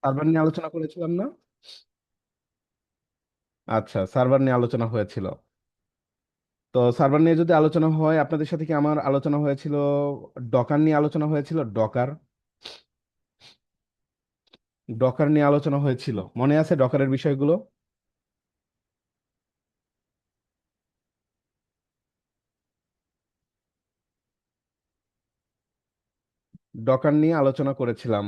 Server নিয়ে আলোচনা করেছিলাম না? আচ্ছা, সার্ভার নিয়ে আলোচনা হয়েছিল। তো সার্ভার নিয়ে যদি আলোচনা হয়, আপনাদের সাথে কি আমার আলোচনা হয়েছিল? ডকার নিয়ে আলোচনা হয়েছিল, ডকার। ডকার নিয়ে আলোচনা হয়েছিল, মনে আছে ডকারের বিষয়গুলো? ডকার নিয়ে আলোচনা করেছিলাম।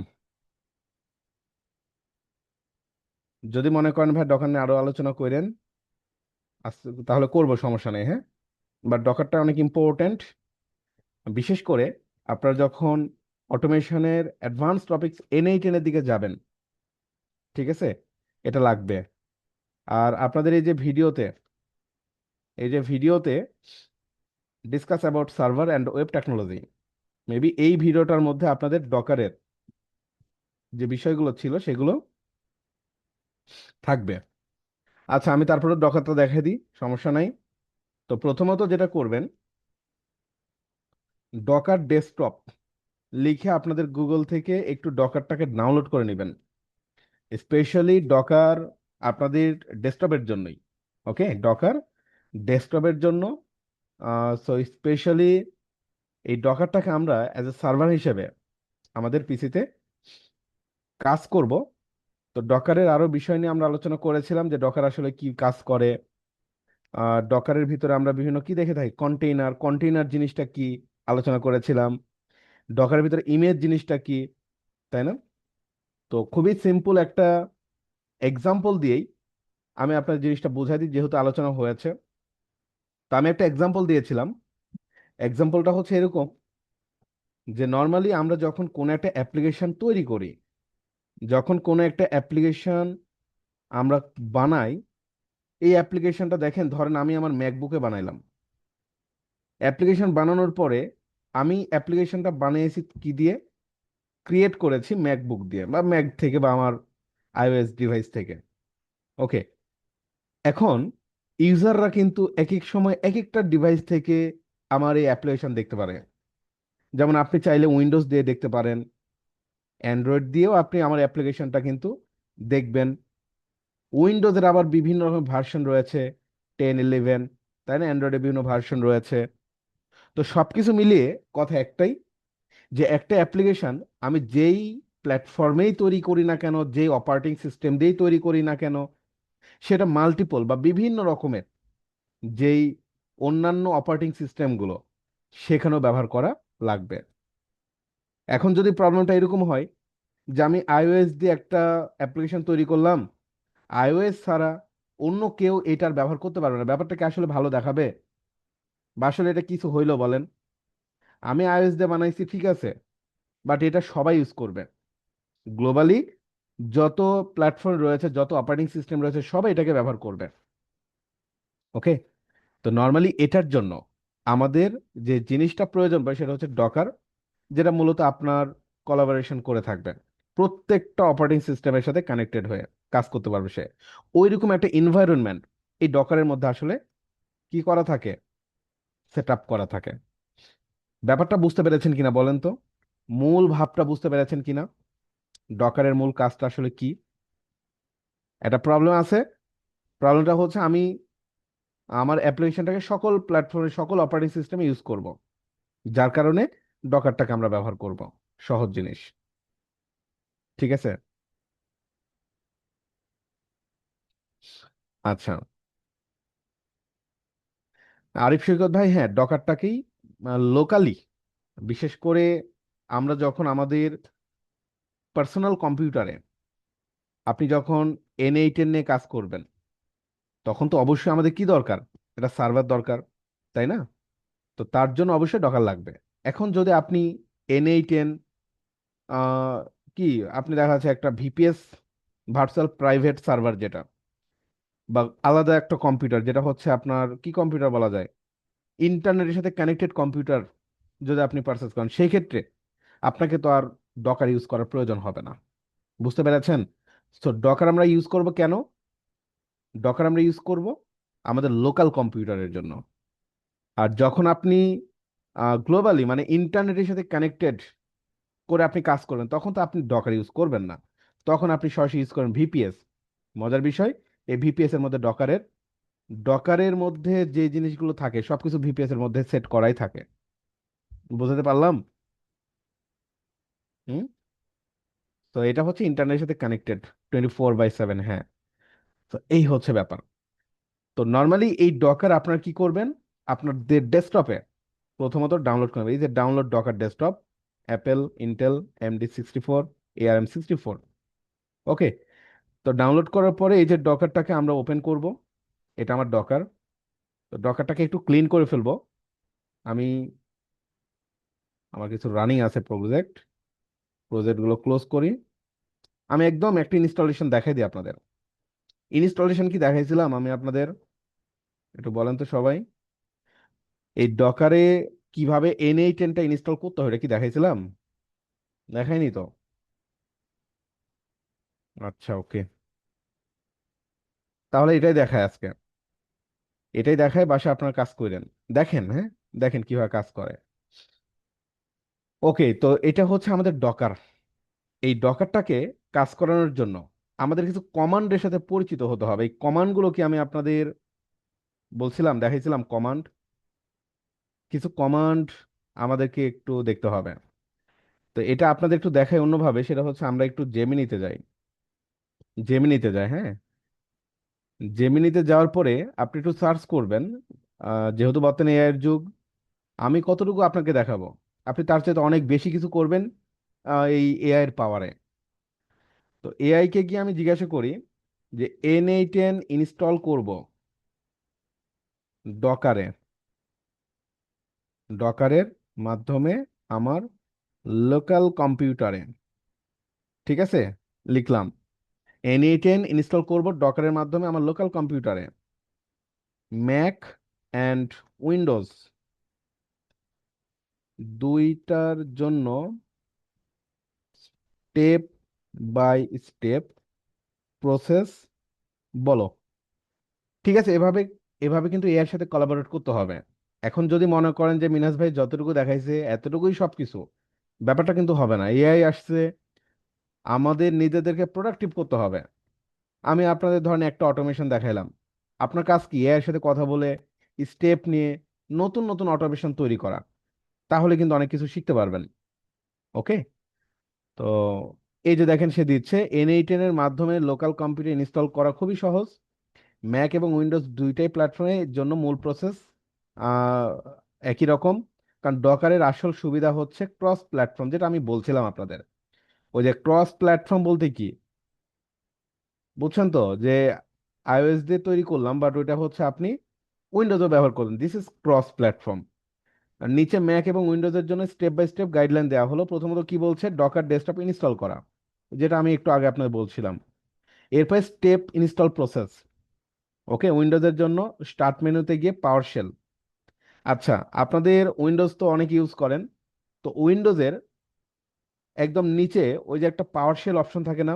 যদি মনে করেন ভাই ডকার নিয়ে আরো আলোচনা করেন, তাহলে করব, সমস্যা নেই, হ্যাঁ। বাট ডকারটা অনেক ইম্পর্ট্যান্ট, বিশেষ করে আপনারা যখন অটোমেশনের অ্যাডভান্স টপিকস N8 এর দিকে যাবেন, ঠিক আছে, এটা লাগবে। আর আপনাদের এই যে ভিডিওতে discuss about server and web technology, maybe এই ভিডিওটার মধ্যে আপনাদের ডকারের যে বিষয়গুলো ছিল সেগুলো থাকবে। আচ্ছা, আমি তারপরে ডকারটা দেখাই দিই, সমস্যা নাই। তো প্রথমত যেটা করবেন, ডকার ডেস্কটপ লিখে আপনাদের গুগল থেকে একটু ডকারটাকে ডাউনলোড করে নেবেন। স্পেশালি ডকার আপনাদের ডেস্কটপের জন্যই। ওকে, ডকার ডেস্কটপের জন্য। সো স্পেশালি এই ডকারটাকে আমরা অ্যাজ এ সার্ভার হিসেবে আমাদের পিসিতে কাজ করব। তো ডকারের আরো বিষয় নিয়ে আমরা আলোচনা করেছিলাম যে ডকার আসলে কি কাজ করে। ডকারের ভিতরে আমরা বিভিন্ন কি দেখে থাকি, কন্টেইনার, কন্টেইনার জিনিসটা কি আলোচনা করেছিলাম। ডকারের ভিতরে ইমেজ জিনিসটা কি, তাই না? তো খুবই সিম্পল একটা এক্সাম্পল দিয়েই আমি আপনার জিনিসটা বুঝাই দিই, যেহেতু আলোচনা হয়েছে। তো আমি একটা এক্সাম্পল দিয়েছিলাম। এক্সাম্পলটা হচ্ছে এরকম, যে নর্মালি আমরা যখন কোনো একটা অ্যাপ্লিকেশন তৈরি করি, যখন কোনো একটা অ্যাপ্লিকেশন আমরা বানাই, এই অ্যাপ্লিকেশনটা দেখেন, ধরেন আমি আমার ম্যাকবুকে বানাইলাম। অ্যাপ্লিকেশন বানানোর পরে আমি অ্যাপ্লিকেশনটা বানিয়েছি কি দিয়ে? ক্রিয়েট করেছি ম্যাকবুক দিয়ে বা ম্যাক থেকে বা আমার আইওএস ডিভাইস থেকে। ওকে, এখন ইউজাররা কিন্তু এক এক সময় এক একটা ডিভাইস থেকে আমার এই অ্যাপ্লিকেশন দেখতে পারে। যেমন আপনি চাইলে উইন্ডোজ দিয়ে দেখতে পারেন, অ্যান্ড্রয়েড দিয়েও আপনি আমার অ্যাপ্লিকেশনটা কিন্তু দেখবেন। উইন্ডোজের আবার বিভিন্ন রকম ভার্সন রয়েছে, 10, 11, তাই না? অ্যান্ড্রয়েডের বিভিন্ন ভার্সন রয়েছে। তো সবকিছু মিলিয়ে কথা একটাই, যে একটা অ্যাপ্লিকেশন আমি যেই প্ল্যাটফর্মেই তৈরি করি না কেন, যেই অপারেটিং সিস্টেম দিয়েই তৈরি করি না কেন, সেটা মাল্টিপল বা বিভিন্ন রকমের যেই অন্যান্য অপারেটিং সিস্টেমগুলো, সেখানেও ব্যবহার করা লাগবে। এখন যদি প্রবলেমটা এরকম হয় যে আমি আইওএস দিয়ে একটা অ্যাপ্লিকেশন তৈরি করলাম, আইওএস ছাড়া অন্য কেউ এটার ব্যবহার করতে পারবে না, ব্যাপারটা কি আসলে ভালো দেখাবে? বা আসলে এটা কিছু হইলো বলেন? আমি আইওএস দিয়ে বানাইছি, ঠিক আছে, বাট এটা সবাই ইউজ করবে গ্লোবালি। যত প্ল্যাটফর্ম রয়েছে, যত অপারেটিং সিস্টেম রয়েছে, সবাই এটাকে ব্যবহার করবে। ওকে, তো নর্মালি এটার জন্য আমাদের যে জিনিসটা প্রয়োজন পড়ে সেটা হচ্ছে ডকার, যেটা মূলত আপনার কোলাবোরেশন করে থাকবে, প্রত্যেকটা অপারেটিং সিস্টেমের সাথে কানেক্টেড হয়ে কাজ করতে পারবে সে। ওইরকম একটা এনভায়রনমেন্ট এই ডকারের মধ্যে আসলে কি করা থাকে, সেট আপ করা থাকে। ব্যাপারটা বুঝতে পেরেছেন কিনা বলেন তো? মূল ভাবটা বুঝতে পেরেছেন কিনা? ডকারের মূল কাজটা আসলে কি? একটা প্রবলেম আছে। প্রবলেমটা হচ্ছে আমি আমার অ্যাপ্লিকেশনটাকে সকল প্ল্যাটফর্মে, সকল অপারেটিং সিস্টেমে ইউজ করব, যার কারণে ডকারটাকে আমরা ব্যবহার করব। সহজ জিনিস, ঠিক আছে। আচ্ছা, আরিফ সৈকত ভাই, হ্যাঁ, ডকারটাকেই লোকালি, বিশেষ করে আমরা যখন আমাদের পার্সোনাল কম্পিউটারে, আপনি যখন N8 নিয়ে কাজ করবেন, তখন তো অবশ্যই আমাদের কি দরকার? এটা সার্ভার দরকার, তাই না? তো তার জন্য অবশ্যই ডকার লাগবে। এখন যদি আপনি N8 কি, আপনি দেখা যাচ্ছে একটা ভিপিএস, ভার্চুয়াল প্রাইভেট সার্ভার, যেটা বা আলাদা একটা কম্পিউটার, যেটা হচ্ছে আপনার কি কম্পিউটার বলা যায়, ইন্টারনেটের সাথে কানেক্টেড কম্পিউটার, যদি আপনি পারচেস করেন, সেই ক্ষেত্রে আপনাকে তো আর ডকার ইউজ করার প্রয়োজন হবে না। বুঝতে পেরেছেন? তো ডকার আমরা ইউজ করব কেন? ডকার আমরা ইউজ করব আমাদের লোকাল কম্পিউটারের জন্য। আর যখন আপনি গ্লোবালি মানে ইন্টারনেটের সাথে কানেক্টেড করে আপনি কাজ করবেন, তখন তো আপনি ডকার ইউজ করবেন না। তখন আপনি সরাসরি ইউজ করেন ভিপিএস। মজার বিষয়, এই ভিপিএস এর মধ্যে ডকারের মধ্যে যে জিনিসগুলো থাকে সবকিছু ভিপিএস এর মধ্যে সেট করাই থাকে। বুঝতে পারলাম? হুম। তো এটা হচ্ছে ইন্টারনেটের সাথে কানেক্টেড 24/7। হ্যাঁ। তো এই হচ্ছে ব্যাপার। তো নর্মালি এই ডকার আপনার কি করবেন, আপনাদের ডেস্কটপে প্রথমত ডাউনলোড করবেন। এই যে download Docker desktop, Apple, Intel, AMD 64, ARM 64। ওকে। তো ডাউনলোড করার পরে এই যে ডকারটাকে আমরা ওপেন করব। এটা আমার ডকার। তো ডকারটাকে একটু ক্লিন করে ফেলবো আমি। আমার কিছু রানিং আছে প্রজেক্ট, প্রজেক্টগুলো ক্লোজ করি। আমি একদম একটা ইনস্টলেশন দেখাই দিই আপনাদের। ইনস্টলেশন কি দেখাইছিলাম আমি আপনাদের, একটু বলেন তো সবাই। এই ডকারে কিভাবে N8 ইনস্টল করতে হয় এটা কি দেখাইছিলাম? দেখাইনি তো। আচ্ছা, ওকে। তাহলে এটাই দেখায় আজকে, এটাই দেখায়, বাসা আপনার কাজ করেন। দেখেন, হ্যাঁ, দেখেন কিভাবে কাজ করে। ওকে, তো এটা হচ্ছে আমাদের ডকার। এই ডকারটাকে কাজ করানোর জন্য আমাদের কিছু কমান্ডের সাথে পরিচিত হতে হবে। এই কমান্ডগুলো কি আমি আপনাদের বলছিলাম, দেখাইছিলাম কমান্ড। কিছু কমান্ড আমাদেরকে একটু দেখতে হবে। তো এটা আপনাদের একটু দেখাই অন্যভাবে, সেটা হচ্ছে আমরা একটু জেমিনিতে যাই। জেমিনিতে যাই, হ্যাঁ। জেমিনিতে যাওয়ার পরে আপনি একটু সার্চ করবেন। যেহেতু বর্তমানে এআই এর যুগ, আমি কতটুকু আপনাকে দেখাবো, আপনি তার চাইতে অনেক বেশি কিছু করবেন এই এআই এর পাওয়ারে। তো এআই কে গিয়ে আমি জিজ্ঞাসা করি যে N8 ইনস্টল করব ডকারে, ডকারের মাধ্যমে আমার লোকাল কম্পিউটারে। ঠিক আছে, লিখলাম N8 ইনস্টল করব ডকারের মাধ্যমে আমার লোকাল কম্পিউটারে, ম্যাক অ্যান্ড উইন্ডোজ দুইটার জন্য স্টেপ বাই স্টেপ প্রসেস বলো। ঠিক আছে, এভাবে এভাবে কিন্তু এআই এর সাথে কোলাবোরেট করতে হবে। এখন যদি মনে করেন যে মিনাস ভাই যতটুকু দেখাইছে এতটুকুই সবকিছু, ব্যাপারটা কিন্তু হবে না। এআই আসছে, আমাদের নিজেদেরকে প্রোডাক্টিভ করতে হবে। আমি আপনাদের ধরেন একটা অটোমেশন দেখাইলাম, আপনার কাজ কি এআই এর সাথে কথা বলে স্টেপ নিয়ে নতুন নতুন অটোমেশন তৈরি করা। তাহলে কিন্তু অনেক কিছু শিখতে পারবেন। ওকে। তো এই যে দেখেন সে দিচ্ছে N8 এর মাধ্যমে লোকাল কম্পিউটার ইনস্টল করা খুবই সহজ। ম্যাক এবং উইন্ডোজ দুইটাই প্ল্যাটফর্মের জন্য মূল প্রসেস একই রকম। কারণ ডকারের আসল সুবিধা হচ্ছে ক্রস প্ল্যাটফর্ম, যেটা আমি বলছিলাম আপনাদের। ওই যে ক্রস প্ল্যাটফর্ম বলতে কি বুঝছেন তো, যে আইওএস দিয়ে তৈরি করলাম বাট ওইটা হচ্ছে আপনি উইন্ডোজও ব্যবহার করবেন, দিস ইজ ক্রস প্ল্যাটফর্ম। আর নিচে ম্যাক এবং উইন্ডোজের জন্য স্টেপ বাই স্টেপ গাইডলাইন দেওয়া হলো। প্রথমত কি বলছে, ডকার ডেস্কটপ ইনস্টল করা, যেটা আমি একটু আগে আপনাকে বলছিলাম। এরপর স্টেপ ইনস্টল প্রসেস। ওকে, উইন্ডোজের জন্য স্টার্ট মেনুতে গিয়ে পাওয়ার শেল। আচ্ছা, আপনাদের উইন্ডোজ তো অনেক ইউজ করেন, তো উইন্ডোজের একদম নিচে ওই যে একটা পাওয়ার শেল অপশন থাকে না,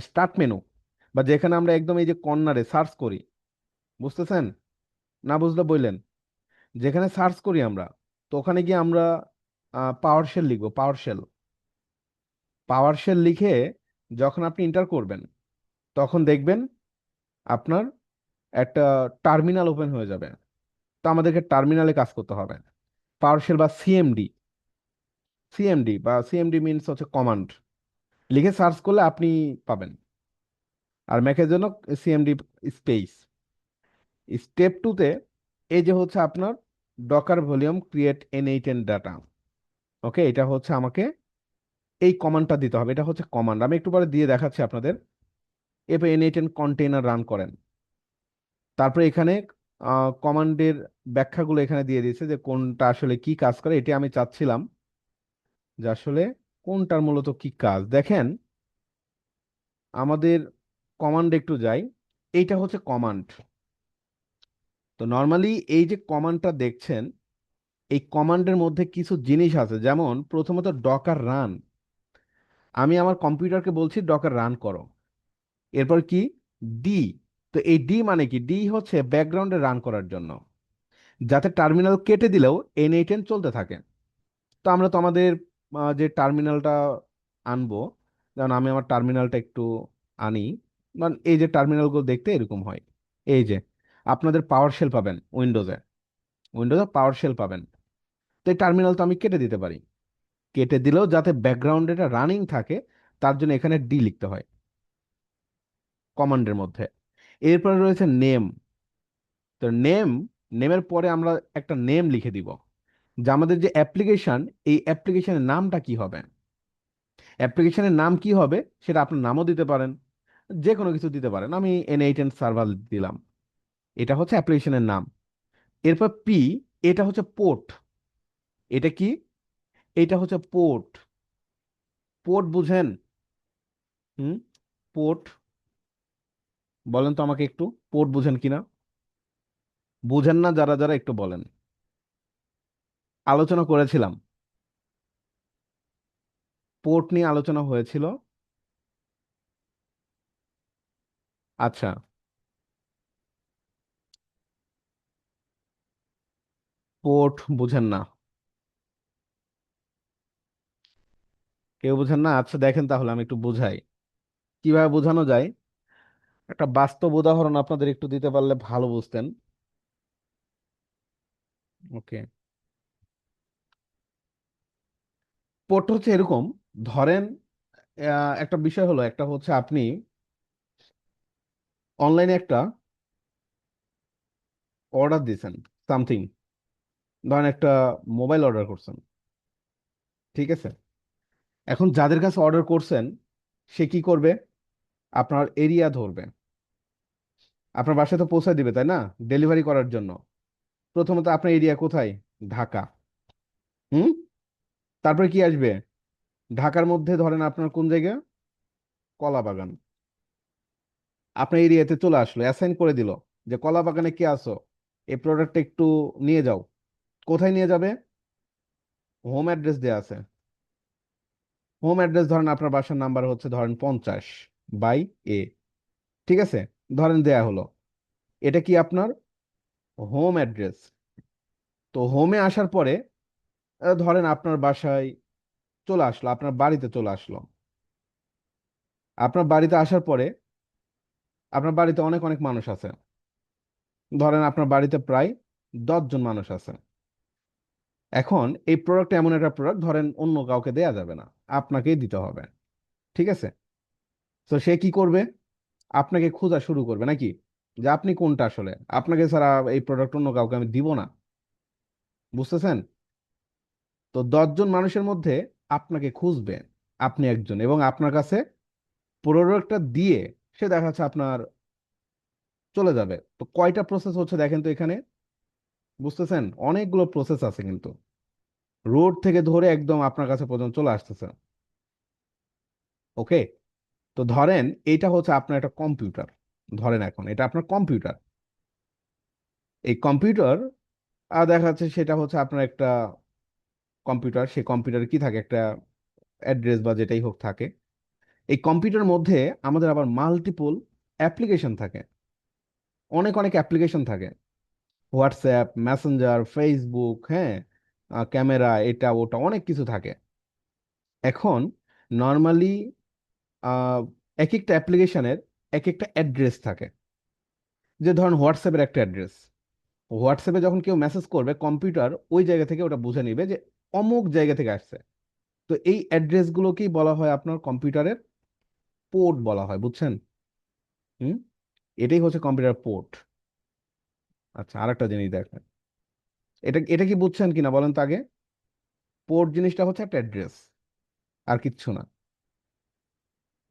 স্টার্ট মেনু, বা যেখানে আমরা একদম এই যে কর্নারে সার্চ করি, বুঝতেছেন? না বুঝলে বললেন। যেখানে সার্চ করি আমরা, তো ওখানে গিয়ে আমরা পাওয়ার শেল লিখবো, পাওয়ার শেল। পাওয়ার শেল লিখে যখন আপনি এন্টার করবেন, তখন দেখবেন আপনার একটা টার্মিনাল ওপেন হয়ে যাবে। তো আমাদেরকে টার্মিনালে কাজ করতে হবে। পাওয়ার শেল বা সিএমডি, সিএমডি মিনস হচ্ছে কমান্ড, লিখে সার্চ করলে আপনি পাবেন। আর ম্যাকের জন্য সিএমডি স্পেস। স্টেপ টুতে এই যে হচ্ছে আপনার docker volume create N8 data. Okay, এটা হচ্ছে আমাকে এই কমান্ডটা দিতে হবে। এটা হচ্ছে কমান্ড, আমি একটু পরে দিয়ে দেখাচ্ছি আপনাদের। এরপর N8 কন্টেইনার রান করেন। তারপরে এখানে কমান্ডের ব্যাখ্যাগুলো এখানে দিয়ে দিয়েছে যে কোনটা আসলে কি কাজ করে। এটা আমি চাচ্ছিলাম যে আসলে কোনটার মূলত কি কাজ। দেখেন আমাদের কমান্ড একটু যাই, এইটা হচ্ছে কমান্ড। তো নর্মালি এই যে কমান্ডটা দেখছেন, এই কমান্ডের মধ্যে কিছু জিনিস আছে, যেমন প্রথমত ডকার রান। আমি আমার কম্পিউটারকে বলছি ডকার রান করো। এরপর কি, ডি। তো এই ডি মানে কি, ডি হচ্ছে ব্যাকগ্রাউন্ডে রান করার জন্য, যাতে টার্মিনাল কেটে দিলেও N8 চলতে থাকে। তো আমরা তো আমাদের যে টার্মিনালটা আনবো, যেমন আমি আমার টার্মিনালটা একটু আনি, মানে এই যে টার্মিনালগুলো দেখতে এরকম হয়। এই যে আপনাদের পাওয়ার শেল পাবেন উইন্ডোজে, উইন্ডোজে পাওয়ার শেল পাবেন। তো এই টার্মিনাল তো আমি কেটে দিতে পারি, কেটে দিলেও যাতে ব্যাকগ্রাউন্ডে এটা রানিং থাকে তার জন্য এখানে ডি লিখতে হয় কমান্ডের মধ্যে। এরপরে রয়েছে নেম। তো নেমের পরে আমরা একটা নেম লিখে দিব, যে আমাদের যে অ্যাপ্লিকেশন, এই অ্যাপ্লিকেশনের নামটা কি হবে। অ্যাপ্লিকেশনের নাম কি হবে সেটা আপনার নামও দিতে পারেন, যে কোনো কিছু দিতে পারেন। আমি N8N সার্ভার দিলাম, এটা হচ্ছে অ্যাপ্লিকেশনের নাম। এরপর পি, এটা হচ্ছে পোর্ট। এটা কি? এটা হচ্ছে পোর্ট। পোর্ট বুঝেন? হুম, পোর্ট বলেন তো আমাকে একটু, পোর্ট বুঝেন কিনা? বুঝেন না যারা যারা একটু বলেন। আলোচনা করেছিলাম, পোর্ট নিয়ে আলোচনা হয়েছিল। আচ্ছা, পোর্ট বুঝেন না? কেউ বুঝেন না? আচ্ছা দেখেন তাহলে আমি একটু বুঝাই, কিভাবে বোঝানো যায়। একটা বাস্তব উদাহরণ আপনাদের একটু দিতে পারলে ভালো বুঝতেন। ওকে, পোর্ট হচ্ছে এরকম, ধরেন একটা বিষয় হলো, একটা হচ্ছে আপনি অনলাইনে একটা অর্ডার দিয়েছেন সামথিং, ধরেন একটা মোবাইল অর্ডার করছেন, ঠিক আছে? এখন যাদের কাছে অর্ডার করছেন সে কি করবে? আপনার এরিয়া ধরবে, আপনার বাসায় তো পৌঁছে দিবে তাই না, ডেলিভারি করার জন্য। প্রথমত আপনার এরিয়া কোথায়? ঢাকা। হুম, তারপরে কি আসবে? ঢাকার মধ্যে ধরেন আপনার কোন জায়গা? কলাবাগান। আপনার এরিয়াতে চলে আসলো, অ্যাসাইন করে দিল যে কলাবাগানে কে আসো, এই প্রোডাক্টটা একটু নিয়ে যাও। কোথায় নিয়ে যাবে? হোম অ্যাড্রেস দেওয়া আছে। হোম অ্যাড্রেস ধরেন আপনার বাসার নাম্বার হচ্ছে ধরেন 50/A, ঠিক আছে? ধরেন দেয়া হলো, এটা কি আপনার হোম অ্যাড্রেস। তো হোমে আসার পরে ধরেন আপনার বাসায় চলে আসলো, আপনার বাড়িতে চলে আসলো। আপনার বাড়িতে আসার পরে আপনার বাড়িতে অনেক অনেক মানুষ আছে, ধরেন আপনার বাড়িতে প্রায় 10 জন মানুষ আছে। এখন এই প্রোডাক্ট এমন একটা প্রোডাক্ট ধরেন অন্য কাউকে দেয়া যাবে না, আপনাকেই দিতে হবে, ঠিক আছে? তো সে কি করবে? আপনাকে খোঁজা শুরু করবে নাকি, যে আপনি কোনটা আসলে, আপনাকে ছাড়া এই প্রোডাক্ট অন্য কাউকে আমি দিব না। বুঝতেছেন? তো 10 জন মানুষের মধ্যে আপনাকে খুঁজবে, আপনি একজন, এবং আপনার কাছে প্রোডাক্টটা দিয়ে সে দেখা যাচ্ছে আপনার চলে যাবে। তো কয়টা প্রসেস হচ্ছে দেখেন তো এখানে, বুঝতেছেন? অনেকগুলো প্রসেস আছে কিন্তু, রোড থেকে ধরে একদম আপনার কাছে পর্যন্ত চলে আসতেছে। ওকে, তো ধরেন এইটা হচ্ছে আপনার একটা কম্পিউটার, ধরেন এখন এটা আপনার কম্পিউটার। এই কম্পিউটার দেখা যাচ্ছে সেটা হচ্ছে আপনার একটা কম্পিউটার, সেই কম্পিউটারে কি থাকে? একটা অ্যাড্রেস বা যেটাই হোক থাকে। এই কম্পিউটারের মধ্যে আমাদের আবার মাল্টিপল অ্যাপ্লিকেশন থাকে, অনেক অনেক অ্যাপ্লিকেশন থাকে। হোয়াটসঅ্যাপ, মেসেঞ্জার, ফেসবুক, হ্যাঁ, ক্যামেরা, এটা ওটা অনেক কিছু থাকে। এখন নর্মালি এক একটা অ্যাপ্লিকেশনের এক একটা অ্যাড্রেস থাকে। যে ধরুন হোয়াটসঅ্যাপের একটা অ্যাড্রেস, হোয়াটসঅ্যাপে যখন কেউ মেসেজ করবে কম্পিউটার ওই জায়গা থেকে ওটা বুঝে নিবে যে অমুক জায়গা থেকে আসছে। তো এই অ্যাড্রেসগুলোকেই বলা হয় আপনার কম্পিউটারের পোর্ট বলা হয়, বুঝছেন? হুম, এটাই হচ্ছে কম্পিউটার পোর্ট। আচ্ছা, আরেকটা জিনিস দেখেন, এটা এটা কি বুঝছেন কিনা বলেন তো আগে। পোর্ট জিনিসটা হচ্ছে একটা অ্যাড্রেস, আর কিচ্ছু না।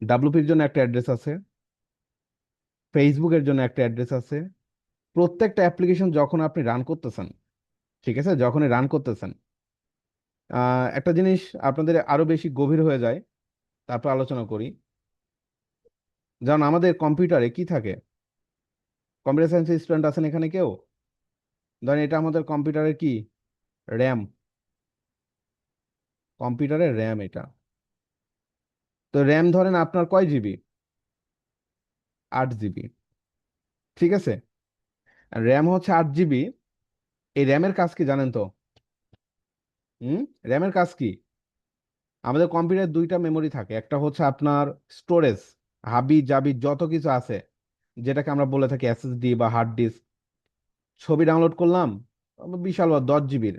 ডাব্লুপির জন্য একটা অ্যাড্রেস আছে, ফেসবুকের জন্য একটা অ্যাড্রেস আছে। প্রত্যেকটা অ্যাপ্লিকেশন যখন আপনি রান করতেছেন, ঠিক আছে, যখনই রান করতেছেন, একটা জিনিস আপনাদের আরো বেশি গভীর হয়ে যায়, তারপর আলোচনা করি। যেমন আমাদের কম্পিউটারে কি থাকে? কম্পিউটার সায়েন্স স্টুডেন্ট আছেন এখানে কেউ? ধরেন এটা আমাদের কম্পিউটারের কি? র্যাম। কম্পিউটারের র্যাম এটা। তো র্যাম ধরেন আপনার কয় জিবি? 8 জিবি, ঠিক আছে? র্যাম হচ্ছে 8 জিবি। এই র্যামের কাজ কি জানেন তো? হুম, র্যামের কাজ কি? আমাদের কম্পিউটারে দুইটা মেমোরি থাকে, একটা হচ্ছে আপনার স্টোরেজ, হাবি জাবি যত কিছু আছে, যেটাকে আমরা বলে থাকি এসএসডি বা হার্ড ডিস্ক। ছবি ডাউনলোড করলাম, বিশাল 10 জিবির,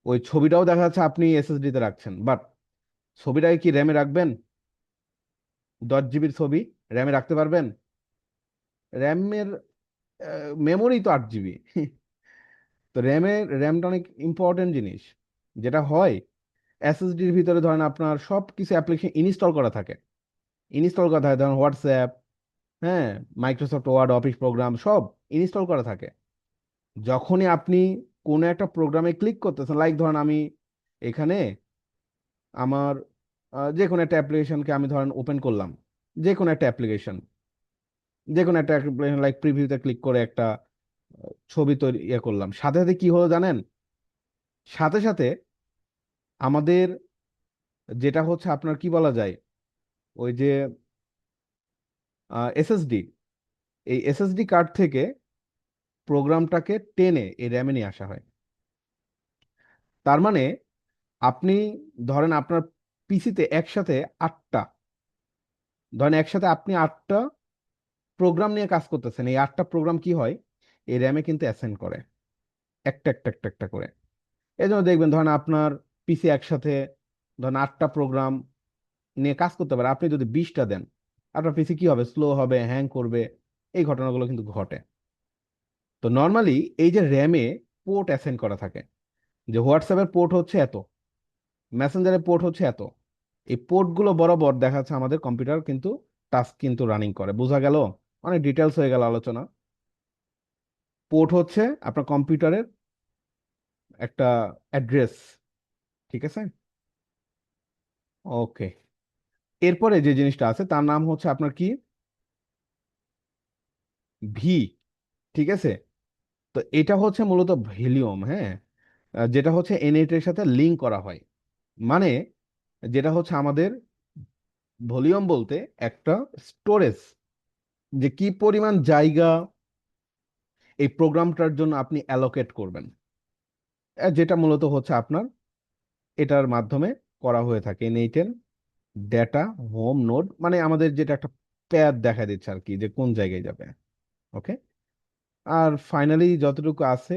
ওই ছবিটাও দেখা যাচ্ছে আপনি এসএসডি তে রাখছেন, বাট ছবিটাকে কি র্যামে রাখবেন? 10 জিবির ছবি র্যামে রাখতে পারবেন? র্যামের মেমোরি তো 8 জিবি। তো র্যামটা অনেক ইম্পর্টেন্ট জিনিস। যেটা হয়, এসএসডির ভিতরে ধরেন আপনার সব কিছু অ্যাপ্লিকেশন ইনস্টল করা থাকে, ধরেন হোয়াটসঅ্যাপ, হ্যাঁ, মাইক্রোসফট ওয়ার্ড, অফিস প্রোগ্রাম সব ইনস্টল করা থাকে। যখনই আপনি কোনো একটা প্রোগ্রামে ক্লিক করতেছেন, লাইক ধরেন আমি এখানে আমার যে কোনো একটা অ্যাপ্লিকেশনকে আমি ধরেন ওপেন করলাম, যে কোনো একটা অ্যাপ্লিকেশন, লাইক প্রিভিউতে ক্লিক করে একটা ছবি তৈরি করলাম, সাথে সাথে কি হলো জানেন? সাথে সাথে আমাদের যেটা হচ্ছে আপনার কি বলা যায়, ওই যে এসএসডি, এই এসএসডি কার্ড থেকে প্রোগ্রামটাকে টেনে এই র্যামে নিয়ে আসা হয়। তার মানে আপনি ধরেন আপনার পিসিতে একসাথে আটটা, ধরেন একসাথে আপনি 8টা প্রোগ্রাম নিয়ে কাজ করতেছেন, এই 8টা প্রোগ্রাম কি হয়, এই র্যামে কিন্তু অ্যাসাইন করে একটা একটা একটা একটা করে। এই জন্য দেখবেন ধরেন আপনার পিসি একসাথে ধরেন 8টা প্রোগ্রাম নিয়ে কাজ করতে পারে, আপনি যদি 20টা দেন, আপনার পিসি কি হবে, স্লো হবে, হ্যাং করবে, এই ঘটনাগুলো কিন্তু ঘটে। তো নর্মালি এই যে র্যামে পোর্ট অ্যাসাইন করা থাকে, যে হোয়াটসঅ্যাপের পোর্ট হচ্ছে এত, মেসেঞ্জারের পোর্ট হচ্ছে এত, এই পোর্টগুলো বরাবর দেখা যাচ্ছে আমাদের কম্পিউটার কিন্তু টাস্ক কিন্তু রানিং করে। বোঝা গেল? অনেক ডিটেলস হয়ে গেল আলোচনা। পোর্ট হচ্ছে আপনার কম্পিউটারের একটা অ্যাড্রেস, ঠিক আছে? ওকে, এরপরে যে জিনিসটা আছে তার নাম হচ্ছে আপনার কি, ভি, ঠিক আছে? তো এটা হচ্ছে মূলত ভলিউম, হ্যাঁ, যেটা হচ্ছে এনএইট এর সাথে লিঙ্ক করা হয়। মানে যেটা হচ্ছে আমাদের ভলিউম বলতে একটা স্টোরেজ, যে কি পরিমাণ জায়গা এই প্রোগ্রামটার জন্য আপনি অ্যালোকেট করবেন, যেটা মূলত হচ্ছে আপনার এটার মাধ্যমে করা হয়ে থাকে। এনএইটেন ডেটা হোম নোড, মানে আমাদের যেটা একটা প্যাথ দেখা দিচ্ছে আর কি, যে কোন জায়গায় যাবে। ওকে, আর ফাইনালি যতটুকু আছে,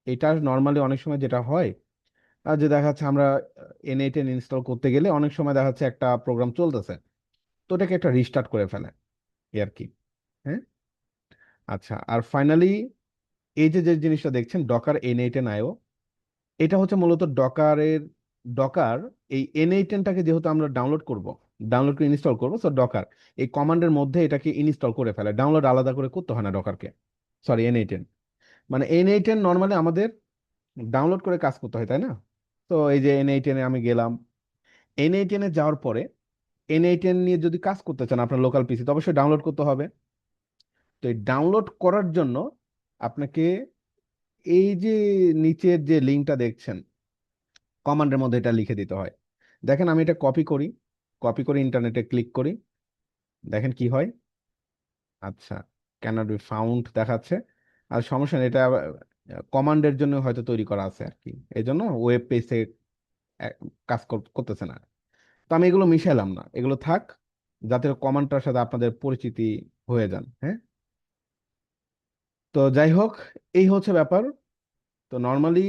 এটা নর্মালি অনেক সময় যেটা হয়, আর যে দেখা যাচ্ছে আমরা এনএইটেন ইনস্টল করতে গেলে অনেক সময় দেখা যাচ্ছে একটা প্রোগ্রাম চলতেছে, তো ওটাকে একটা রিস্টার্ট করে ফেলে, এই আর কি। হ্যাঁ, আচ্ছা, আর ফাইনালি এই যে যে জিনিসটা দেখছেন ডকার এন8 আইও, এটা হচ্ছে মূলত ডকার এই এন8টাকে যেহেতু আমরা ডাউনলোড করে ইনস্টল করবো, সো ডকার এই কমান্ডের মধ্যে এটাকে ইনস্টল করে ফেলে, ডাউনলোড আলাদা করে করতে হয় না ডকারকে, সরি এন8। মানে এন8 নর্মালি আমাদের ডাউনলোড করে কাজ করতে হয়, তাই না? তো এই যে এন8 আমি গেলাম, এন8 যাওয়ার পরে এন8 নিয়ে যদি কাজ করতে চান আপনার লোকাল পিসি, তো অবশ্যই ডাউনলোড করতে হবে। তো এই ডাউনলোড করার জন্য আপনাকে এই যে নিচের যে লিঙ্কটা দেখছেন, কমান্ডের মধ্যে এটা লিখে দিতে হয়। দেখেন আমি এটা কপি করে ইন্টারনেটে ক্লিক করি, দেখেন কি হয়। আচ্ছা, ক্যানট বি ফাউন্ড দেখাচ্ছে, আর সমস্যা নেই, এটা কমান্ডের জন্য হয়তো তৈরি করা আছে আর কি, এই জন্য ওয়েব পেজ থেকে আহ, কাজ করতেছে না। তো আমি এগুলো মিশাইলাম না, এগুলো থাক, যাতে কমান্ডটার সাথে আপনাদের পরিচিতি হয়ে যান। হ্যাঁ, তো যাই হোক, এই হচ্ছে ব্যাপার। তো নর্মালি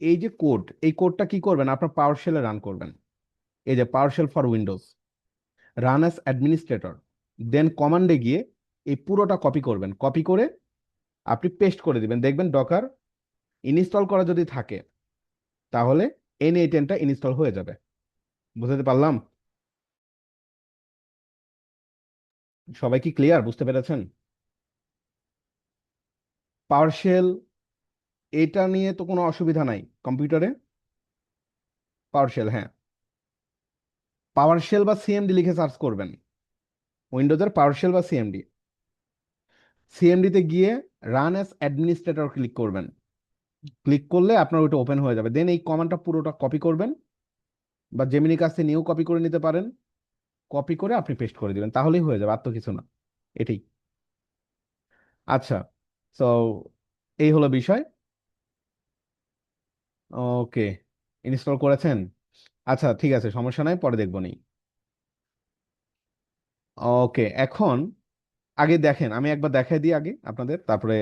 এই যে এই কোডটা কি করবেন, আপনার পাওয়ার শেলে রান করবেন। এই যে PowerShell for Windows, run as administrator, then কমান্ডে গিয়ে এই পুরোটা কপি করবেন, কপি করে আপনি পেস্ট করে দিবেন, দেখবেন ডকার ইনস্টল করা যদি থাকে তাহলে N8 ইনস্টল হয়ে যাবে। বুঝতে পারলাম? সবাই কি ক্লিয়ার, বুঝতে পেরেছেন? পাওয়ার শেল, এটা নিয়ে তো কোনো অসুবিধা নাই কম্পিউটারে। পাওয়ার শেল, হ্যাঁ, পাওয়ার শেল বা সিএমডি লিখে সার্চ করবেন, উইন্ডোজের পাওয়ার শেল বা সিএমডি। সিএমডি তে গিয়ে রান অ্যাজ অ্যাডমিনিস্ট্রেটর ক্লিক করবেন, ক্লিক করলে আপনার ওইটা ওপেন হয়ে যাবে, দেন এই কমান্ডটা পুরোটা কপি করবেন, বা জেমিনি কাছ থেকে নিয়েও কপি করে নিতে পারেন, কপি করে আপনি পেস্ট করে দিবেন, তাহলেই হয়ে যাবে, আর তো কিছু না, এটাই। আচ্ছা, তো এই হলো বিষয়। ওকে, ইনস্টল করেছেন? আচ্ছা ঠিক আছে, সমস্যা নাই, পরে দেখবো নি। ওকে, এখন আগে দেখেন, আমি একবার দেখাই দিই আগে আপনাদের, তারপরে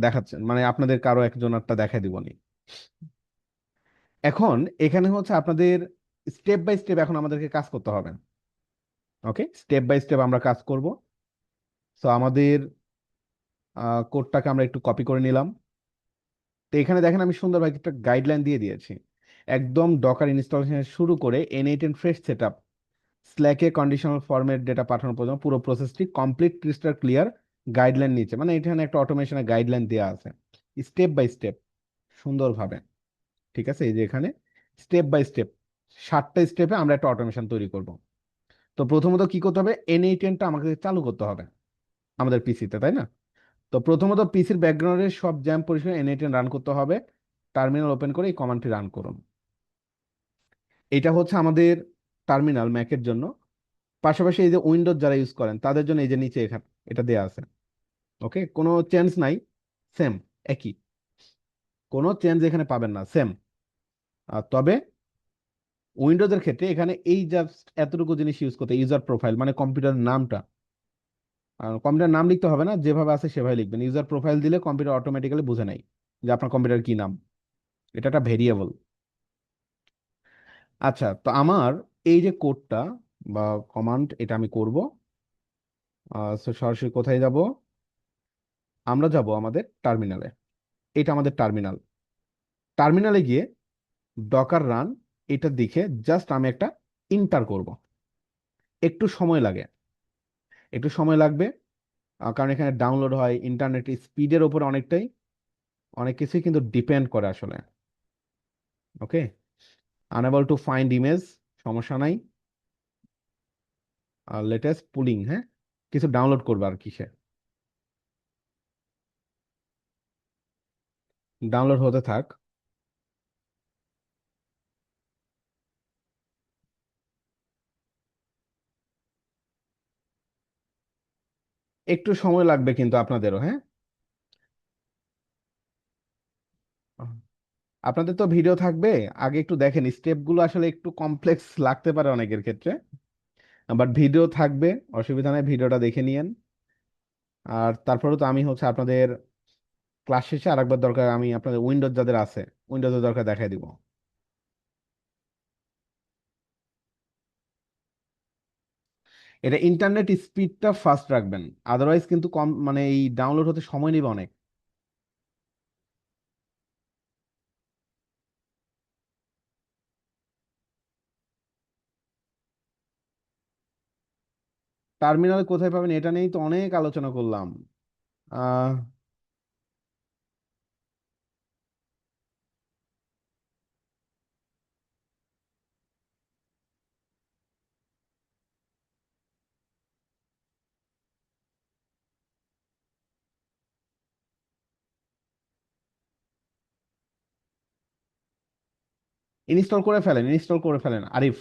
দেখাচ্ছেন, মানে আপনাদের কারো একজনেরটা দেখাই দিব নি। এখন এখানে হচ্ছে আপনাদের স্টেপ বাই স্টেপ এখন আমাদেরকে কাজ করতে হবে। ওকে, স্টেপ বাই স্টেপ আমরা কাজ করব। তো আমাদের কোডটাকে আমরা একটু কপি করে নিলাম। তো এখানে দেখেন আমি সুন্দরভাবে একটা গাইডলাইন দিয়ে দিয়েছি, একদম ডকার ইনস্টলেশন শুরু করে N8 ফ্রেশ সেট আপ, স্ল্যাকে কন্ডিশনাল ফরম্যাট ডেটা পাঠানো পর্যন্ত পুরো প্রসেসটি কমপ্লিট ক্রিস্টাল ক্লিয়ার গাইডলাইন নিচে, মানে এখানে একটা অটোমেশনের গাইডলাইন দেওয়া আছে স্টেপ বাই স্টেপ সুন্দরভাবে। ঠিক আছে, এই যে এখানে স্টেপ বাই স্টেপ 7টা স্টেপে আমরা একটা অটোমেশন তৈরি করব। তো প্রথমত কি করতে হবে, N8টা আমাকে চালু করতে হবে আমাদের পিসিতে, তাই না? তো প্রথমত পিসির ব্যাকগ্রাউন্ডের সব জ্যাম পরিষ্কার N8 রান করতে হবে। টার্মিনাল ওপেন করে এই কমান্ডটি রান করুন। এটা হচ্ছে আমাদের টার্মিনাল ম্যাকের জন্য। পাশাপাশি এই যে উইন্ডোজ যারা ইউজ করেন তাদের জন্য এই যে নিচে এখানে এটা দেয়া আছে। ওকে, কোনো চেঞ্জ নাই, সেম, একই, কোনো চেঞ্জ এখানে পাবেন না, সেম। তবে উইন্ডোজের ক্ষেত্রে এখানে এই জাস্ট এতটুকু জিনিস ইউজ করতে, ইউজার প্রোফাইল মানে কম্পিউটার নামটা, কম্পিউটার নাম লিখতে হবে না, যেভাবে আছে সেভাবে লিখবেন। ইউজার প্রোফাইল দিলে কম্পিউটার অটোমেটিক্যালি বুঝে নেয় যে আপনার কম্পিউটার কি নাম, এটা একটা ভেরিয়েবল। আচ্ছা, তো আমার এই যে কোডটা বা কমান্ড, এটা আমি করব। তো সরাসরি কোথায় যাব, আমরা যাব আমাদের টার্মিনালে। এটা আমাদের টার্মিনাল। টার্মিনালে গিয়ে ডকার রান, এটা দেখে জাস্ট আমি একটা ইন্টার করব। একটু সময় লাগে, একটু সময় লাগবে, কারণ এখানে ডাউনলোড হয়, ইন্টারনেট স্পিডের উপর অনেকটাই, অনেক কিছুই কিন্তু ডিপেন্ড করে আসলে। ওকে, আনএবল টু ফাইন্ড ইমেজ, সমস্যা নাই, লেটেস্ট পুলিং, হ্যাঁ, কিছু ডাউনলোড করবে আর কিসে, ডাউনলোড হতে থাক। একটু সময় লাগবে কিন্তু আপনাদেরও, হ্যাঁ। আপনাদের তো ভিডিও থাকবে, আগে একটু দেখেন স্টেপগুলো, আসলে একটু কমপ্লেক্স লাগতে পারে অনেকের ক্ষেত্রে, বাট ভিডিও থাকবে, অসুবিধা নেই, ভিডিওটা দেখে নিয়েন। আর তারপরে তো আমি হচ্ছে আপনাদের ক্লাস শেষে আরেকবার দরকার আমি আপনাদের উইন্ডোজ যাদের আছে উইন্ডোজের দরকার দেখাই দিব। এটা ইন্টারনেট স্পিডটা ফাস্ট রাখবেন, আদারওয়াইজ কিন্তু কম, মানে এই ডাউনলোড হতে সময় নেবে অনেক। টার্মিনাল কোথায় পাবেন এটা নিয়েই তো অনেক আলোচনা করলাম। আহ ইনস্টল করে ফেলেন আরিফ,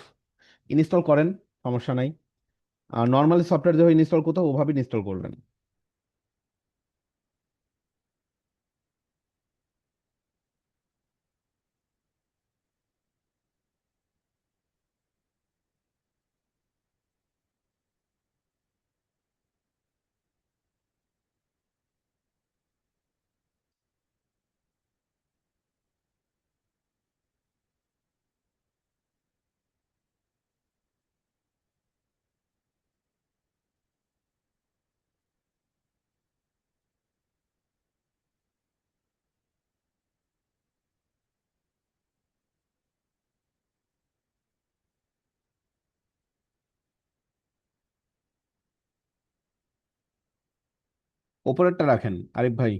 ইনস্টল করেন, সমস্যা নাই। আর নর্মালি সফটওয়্যার যেভাবে ইনস্টল করতে হয় ওভাবে ইনস্টল করবেন। উপরেরটা রাখেন আরিফ ভাই।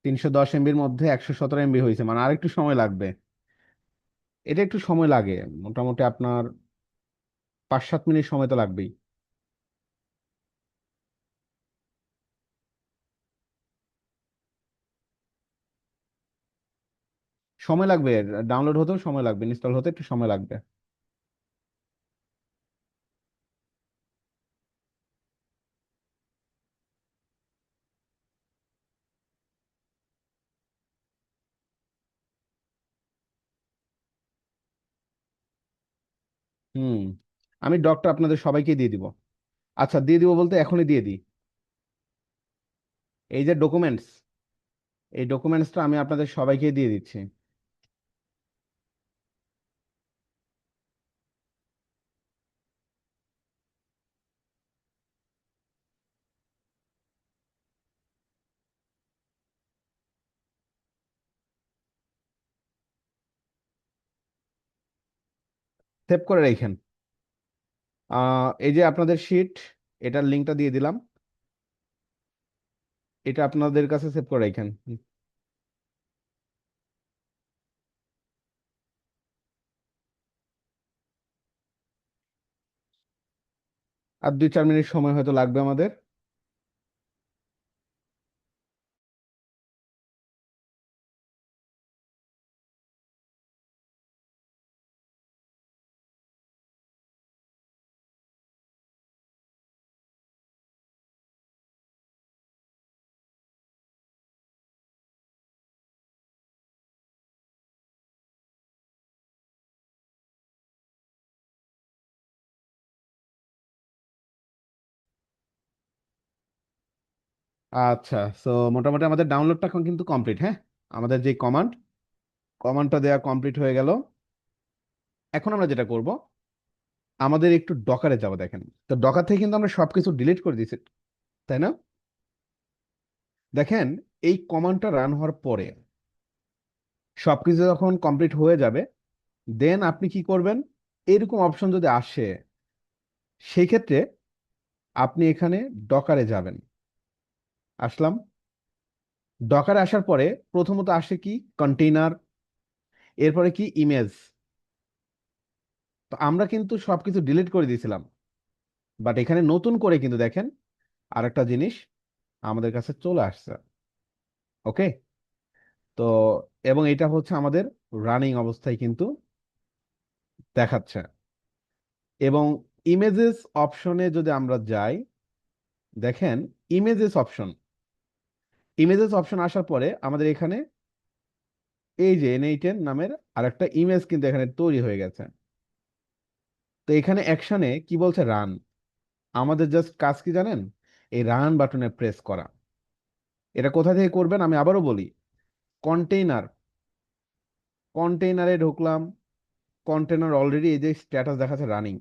310 এমবির মধ্যে 117 এমবি হয়েছে, মানে আরেকটু সময় লাগবে। এটা একটু সময় লাগে, মোটামুটি আপনার 5-7 মিনিট সময় তো লাগবেই। সময় লাগবে, ডাউনলোড হতেও সময় লাগবে, ইনস্টল হতে একটু সময় লাগবে। হুম, আমি ডকটা আপনাদের সবাইকে দিয়ে দিব। আচ্ছা, দিয়ে দিব বলতে এখনই দিয়ে দিই। এই যে ডকুমেন্টস, এই ডকুমেন্টসটা আমি আপনাদের সবাইকে দিয়ে দিচ্ছি। সেভ করে রেখেন। এই যে আপনাদের শিট, এটার লিঙ্কটা দিয়ে দিলাম, এটা আপনাদের কাছে সেভ করে রেখেন। আর 2-4 মিনিট সময় হয়তো লাগবে আমাদের। আচ্ছা, সো মোটামুটি আমাদের ডাউনলোডটা এখন কিন্তু কমপ্লিট, হ্যাঁ। আমাদের যে কমান্ডটা দেওয়া কমপ্লিট হয়ে গেল। এখন আমরা যেটা করব, আমাদের একটু ডকারে যাবো। দেখেন, তো ডকার থেকে কিন্তু আমরা সবকিছু ডিলিট করে দিয়েছি, তাই না? দেখেন, এই কমান্ডটা রান হওয়ার পরে সবকিছু যখন কমপ্লিট হয়ে যাবে, দেন আপনি কি করবেন, এরকম অপশন যদি আসে, সেই ক্ষেত্রে আপনি এখানে ডকারে যাবেন। আসলাম। ডকারে আসার পরে প্রথমত আসে কি, কন্টেইনার, এরপরে কি, ইমেজ। তো আমরা কিন্তু সবকিছু ডিলিট করে দিয়েছিলাম, বাট এখানে নতুন করে কিন্তু দেখেন আরেকটা জিনিস আমাদের কাছে চলে আসছে। ওকে। তো এবং এটা হচ্ছে আমাদের রানিং অবস্থায় কিন্তু দেখাচ্ছে। এবং ইমেজেস অপশনে যদি আমরা যাই, দেখেন ইমেজেস অপশন, ইমেজেস অপশন আসার পরে আমাদের এখানে এই যে N8 নামের আরেকটা ইমেজ কিন্তু এখানে তৈরি হয়ে গেছে। তো এখানে অ্যাকশনে কি বলছে, রান। আমাদের জাস্ট কাজ কি জানেন, এই রান বাটনে প্রেস করা। এটা কোথা থেকে করবেন আমি আবারও বলি, কন্টেইনার, কন্টেইনারে ঢুকলাম। কন্টেইনার অলরেডি এই যে স্ট্যাটাস দেখাচ্ছে রানিং,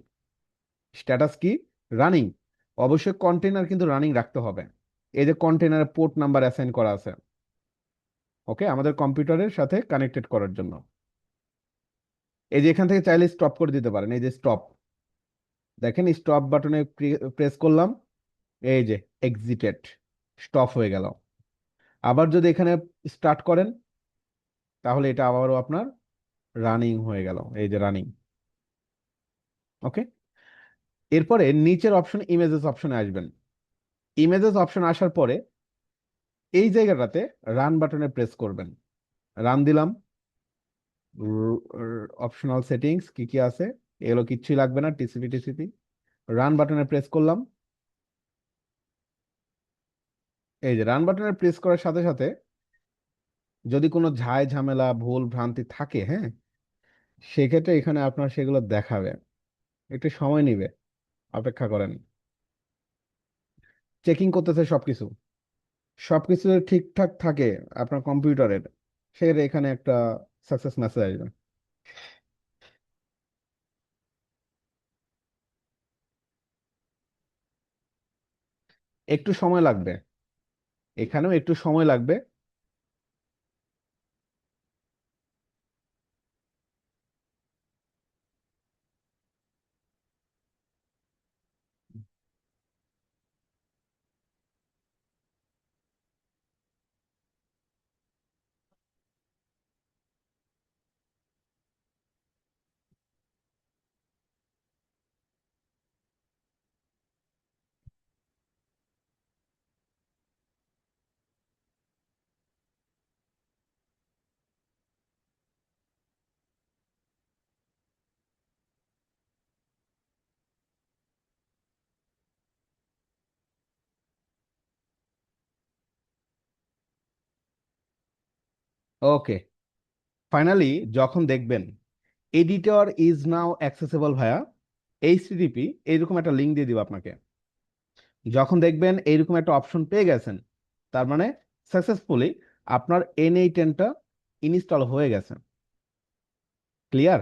স্ট্যাটাস কি, রানিং। অবশ্যই কন্টেইনার কিন্তু রানিং রাখতে হবে। এই যে কন্টেইনারের পোর্ট নাম্বার অ্যাসাইন করা আছে, ওকে, আমাদের কম্পিউটারের সাথে কানেক্টেড করার জন্য। এই যে এখান থেকে চাইলে স্টপ করে দিতে পারেন, এই যে স্টপ, দেখেন স্টপ বাটনে প্রেস করলাম, এই যে এক্সিটেড, স্টপ হয়ে গেল। আবার যদি এখানে স্টার্ট করেন, তাহলে এটা আবারও আপনার রানিং হয়ে গেল, এই যে রানিং। ওকে। এরপরে নিচের অপশন ইমেজেস অপশনে আসবেন। ইমেজেস অপশন আসার পরে এই জায়গাটাতে রান বাটনে প্রেস করবেন। রান দিলাম। অপশনাল সেটিংস কি কি আছে, এগুলো কিচ্ছুই লাগবে না, টিসিপি টিসিপি। রান বাটনে প্রেস করলাম। এই যে রান বাটনে প্রেস করার সাথে সাথে যদি কোনো ঝামেলা ভুল ভ্রান্তি থাকে, হ্যাঁ, সেক্ষেত্রে এখানে আপনার সেগুলো দেখাবে। একটু সময় নিবে, অপেক্ষা করেন। চেকিং করতেছে সবকিছু, সবকিছু যদি ঠিকঠাক থাকে আপনার কম্পিউটারের, সেক্ষেত্রে এখানে একটা সাকসেস মেসেজ আসবে। একটু সময় লাগবে, এখানেও একটু সময় লাগবে। ওকে, ফাইনালি যখন দেখবেন editor is now accessible via HTTP, এইরকম একটা লিঙ্ক দিয়ে দিব আপনাকে। যখন দেখবেন এইরকম একটা অপশন পেয়ে গেছেন, তার মানে সাকসেসফুলি আপনার N8N ইনস্টল হয়ে গেছে। ক্লিয়ার?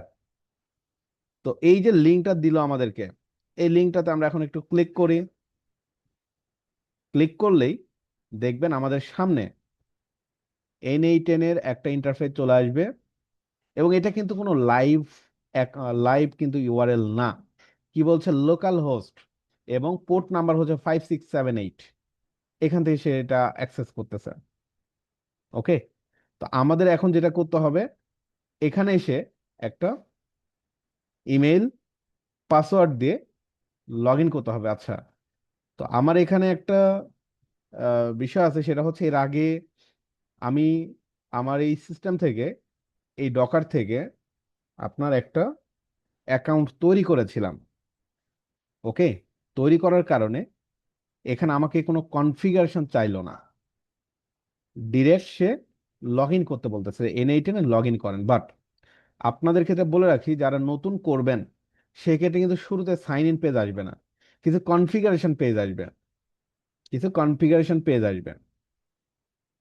তো এই যে লিঙ্কটা দিল আমাদেরকে, এই লিঙ্কটাতে আমরা এখন একটু ক্লিক করি। ক্লিক করলেই দেখবেন আমাদের সামনে N8N একটা ইন্টারফেস চলে আসবে। এবং এটা কিন্তু কোনো লাইভ কিন্তু ইউআরএল না। কি বলছে, লোকাল হোস্ট এবং পোর্ট নাম্বার হচ্ছে 5678, এখান থেকে সে এটা অ্যাক্সেস করতেছে। ওকে, তো আমাদের এখন যেটা করতে হবে, এখানে এসে একটা ইমেল পাসওয়ার্ড দিয়ে লগ ইন করতে হবে। আচ্ছা, তো আমার এখানে একটা বিষয় আছে, সেটা হচ্ছে এর আগে আমি আমার এই সিস্টেম থেকে, এই ডকার থেকে আপনার একটা অ্যাকাউন্ট তৈরি করেছিলাম। ওকে, তৈরি করার কারণে এখানে আমাকে কোনো কনফিগারেশন চাইলো না, ডিরেক্ট সে লগ ইন করতে বলতেছে, N8N লগ ইন করেন। বাট আপনাদের ক্ষেত্রে বলে রাখি, যারা নতুন করবেন সেক্ষেত্রে কিন্তু শুরুতে সাইন ইন পেজ আসবে না, কিছু কনফিগারেশন পেজ আসবে, কিছু কনফিগারেশন পেজ আসবে।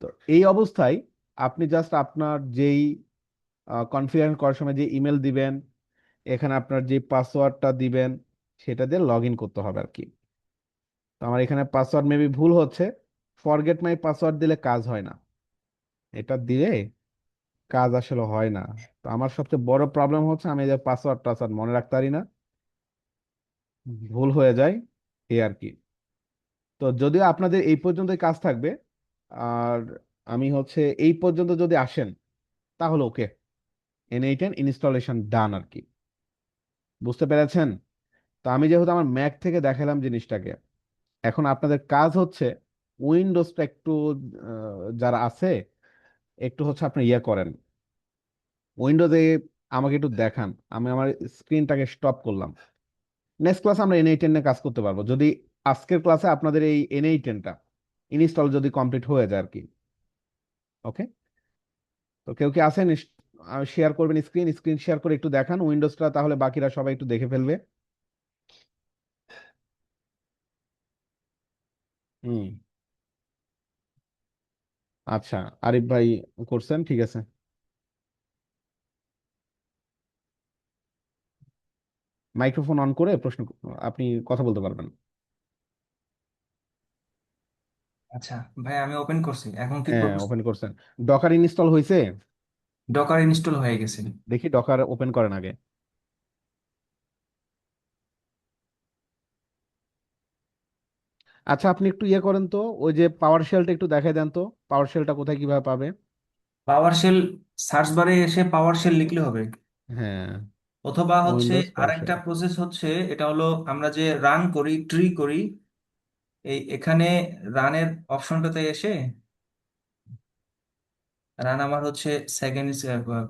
তো এই অবস্থায় আপনি জাস্ট আপনার যেই কনফিগারেশন করার সময় যে ইমেল দিবেন, এখানে আপনার যে পাসওয়ার্ডটা দিবেন, সেটা দিয়ে লগ ইন করতে হবে আর কি। তো আমার এখানে পাসওয়ার্ড মেবি ভুল হচ্ছে, ফরগেট মাই পাসওয়ার্ড দিলে কাজ হয় না, এটা দিয়ে কাজ আসলে হয় না। তো আমার সবচেয়ে বড় প্রবলেম হচ্ছে আমি যে পাসওয়ার্ড টাসওয়ার্ড মনে রাখতে পারি না, ভুল হয়ে যায়, এই আর কি। তো যদিও আপনাদের এই পর্যন্তই কাজ থাকবে, আর আমি হচ্ছে এই পর্যন্ত যদি আসেন তাহলে ওকে, N8N ইনস্টলেশন ডান আর কি। বুঝতে পেরেছেন? তো আমি যেহেতু আমার ম্যাক থেকে দেখালাম জিনিসটাকে, এখন আপনাদের কাজ হচ্ছে উইন্ডোজটা একটু যারা আছে, একটু হচ্ছে আপনি ইয়ে করেন উইন্ডোজে, আমাকে একটু দেখান। আমি আমার স্ক্রিনটাকে স্টপ করলাম। নেক্সট ক্লাসে আমরা N8N নিয়ে কাজ করতে পারবো, যদি আজকের ক্লাসে আপনাদের এই N8N ইনস্টল যদি কমপ্লিট হয়ে যায় আর কি। ওকে, তো কেউ কি আছেন? শেয়ার করবেন, স্ক্রিন স্ক্রিন শেয়ার করে একটু দেখান উইন্ডোজটা, তাহলে বাকিরা সবাই একটু দেখে ফেলবে। হুম, আচ্ছা, আরিফ ভাই করছেন, ঠিক আছে। মাইক্রোফোন অন করে প্রশ্ন আপনি কথা বলতে পারবেন। আচ্ছা ভাই, আমি ওপেন করছি, এখন কি হ্যাঁ, করব? ওপেন করছেন। ডকার ইনস্টল হয়েছে? ডকার ইনস্টল হয়ে গেছে। দেখি ডকার ওপেন করেন আগে। আচ্ছা, আপনি একটু ইয়ে করেন তো, ওই যে পাওয়ার শেলটা একটু দেখাই দেন তো, পাওয়ার শেলটা কোথায় কিভাবে পাবে? পাওয়ার শেল সার্চ বারে এসে পাওয়ার শেল লিখলে হবে। হ্যাঁ, অথবা হচ্ছে উইন্ডোজ পাওয়ার আরেকটা শেল। প্রসেস হচ্ছে, এটা হলো আমরা যে রান করি, ট্রি করি, এই এখানে রানের অপশনটাতে এসে রান আমার হচ্ছে সেকেন্ড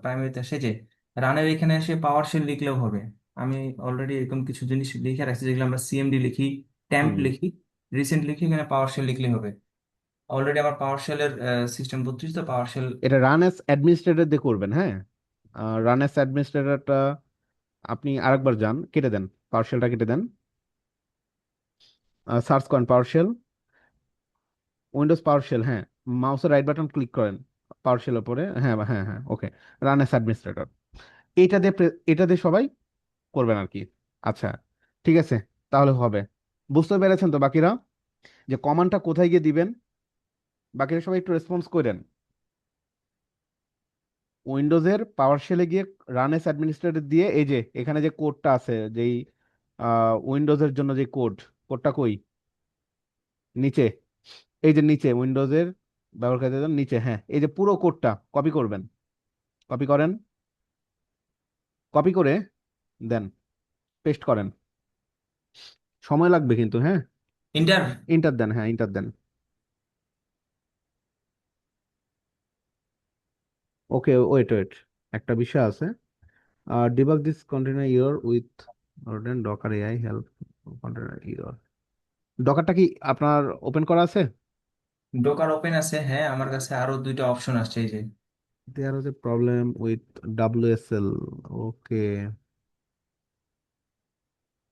প্রাইমারিতে এসে যে রানের এখানে এসে পাওয়ার শেল লিখলেও হবে। আমি অলরেডি এরকম কিছু জিনিস লিখে রাখছি, যেগুলো আমরা সিএমডি লিখি, ট্যাম্প হুম, লিখি, রিসেন্ট লিখি, এখানে পাওয়ার শেল লিখলে হবে। অলরেডি আমার পাওয়ার শেলের সিস্টেম 32, তো পাওয়ার শেল। এটা রান এস অ্যাডমিনিস্ট্রেটর দিয়ে করবেন, হ্যাঁ। রান এস অ্যাডমিনিস্ট্রেটরটা আপনি আরেকবার যান, কেটে দেন, পাওয়ার শেলটা কেটে দেন, সার্চ করেন পাওয়ার শেল, উইন্ডোজ পাওয়ার শেল, হ্যাঁ। মাউসের রাইট বাটন ক্লিক করেন পাওয়ার শেলের উপরে, হ্যাঁ হ্যাঁ হ্যাঁ, ওকে। রান এস অ্যাডমিনিস্ট্রেটর, এটা দিয়ে সবাই করবেন আর কি। আচ্ছা, ঠিক আছে, তাহলে হবে। বুঝতে পেরেছেন তো বাকিরা, যে কমান্ডটা কোথায় গিয়ে দিবেন? বাকিরা সবাই একটু রেসপন্স করেন। উইন্ডোজের পাওয়ার শেলে গিয়ে রান এস অ্যাডমিনিস্ট্রেটর দিয়ে, এই যে এখানে যে কোডটা আছে, যেই উইন্ডোজের জন্য যে কোডটা কই? নিচে, এই যে নিচে উইন্ডোজের ব্যবহারকারীদের জন্য নিচে, হ্যাঁ, এই যে পুরো কোডটা কপি করবেন। কপি করেন, কপি করে দেন, পেস্ট করেন। সময় লাগবে কিন্তু, হ্যাঁ। ইন্টার। ইন্টার দেন, হ্যাঁ ইন্টার দেন। ওকে, ওয়েট ওয়েট, একটা বিষয় আছে। Debug this container error with দেন Docker AI help container error. ডকারটা কি আপনার ওপেন করা আছে? ডোকার ওপেন আছে, হ্যাঁ, আমার কাছে আরো দুইটা অপশন আসছে, এই যে there was a problem with WSL। Okay,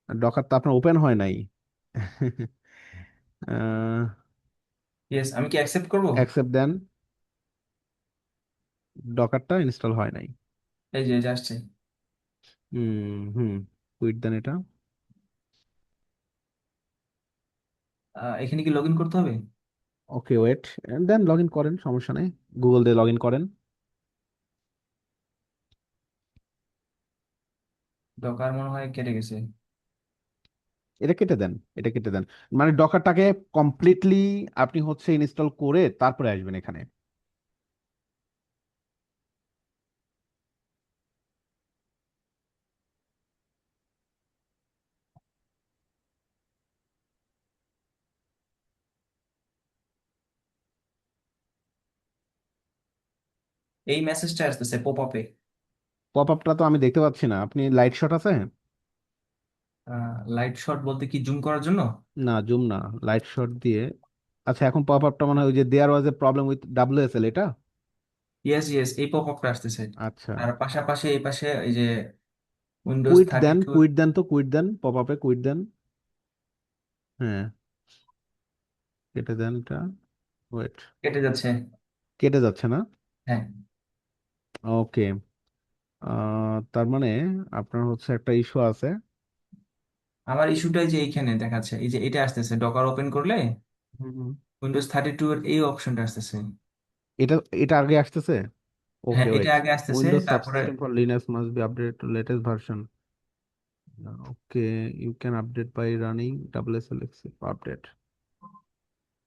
Docker তো আপনার ওপেন হয় নাই। ইয়েস, আমি কি অ্যাকসেপ্ট করব? অ্যাকসেপ্ট দেন, ডকারটা ইনস্টল হয় নাই। এই যে আসছে। হুম হুম, কুইট দেন এটা। এখানে কি লগ ইন করতে হবে? Okay wait, then log in করেন, সমস্যা নেই, গুগল দিয়ে লগ ইন করেন। ডকার মনে হয় কেটে গেছে। এটা কেটে দেন, এটা কেটে দেন, মানে ডকারটাকে কমপ্লিটলি আপনি হচ্ছে ইনস্টল করে তারপরে আসবেন এখানে। এই মেসেজটা আসতেছে পপ আপে। পপ আপটা তো আমি দেখতে পাচ্ছি না, আপনি লাইট শট আছে? লাইট শট বলতে কি জুম করার জন্য? না জুম না, লাইট শট দিয়ে। আচ্ছা, এখন পপ আপটা মনে হয় ওই যে there was a problem with WSL এটা। ইয়েস ইয়েস, এই পপ আপটা আসতেছে। আচ্ছা, আর পাশাপাশি এই পাশে এই যে উইন্ডোজ কুইট থার্টি দেন, টু কুইট দেন, তো কুইট দেন, পপ আপে কুইট দেন। হ্যাঁ, কেটে দেন এটা। ওয়েট, কেটে যাচ্ছে। কেটে যাচ্ছে না? হ্যাঁ, ওকে, তার মানে আপনার হচ্ছে একটা ইস্যু আছে। আমার ইস্যুটাই যে এইখানে দেখাচ্ছে, এই যে এটা আসতেছে ডকার ওপেন করলে হুম, হুম। উইন্ডোজ 32 এর এই অপশনটা আসতেছে। এটা এটা আগে আসতেছে। হ্যাঁ, ওকে এটা ওয়েট, আগে আসতেছে, উইন্ডোজ তারপরে subsystem for Linux must be updated to latest version. Okay, you can update by running WSL update.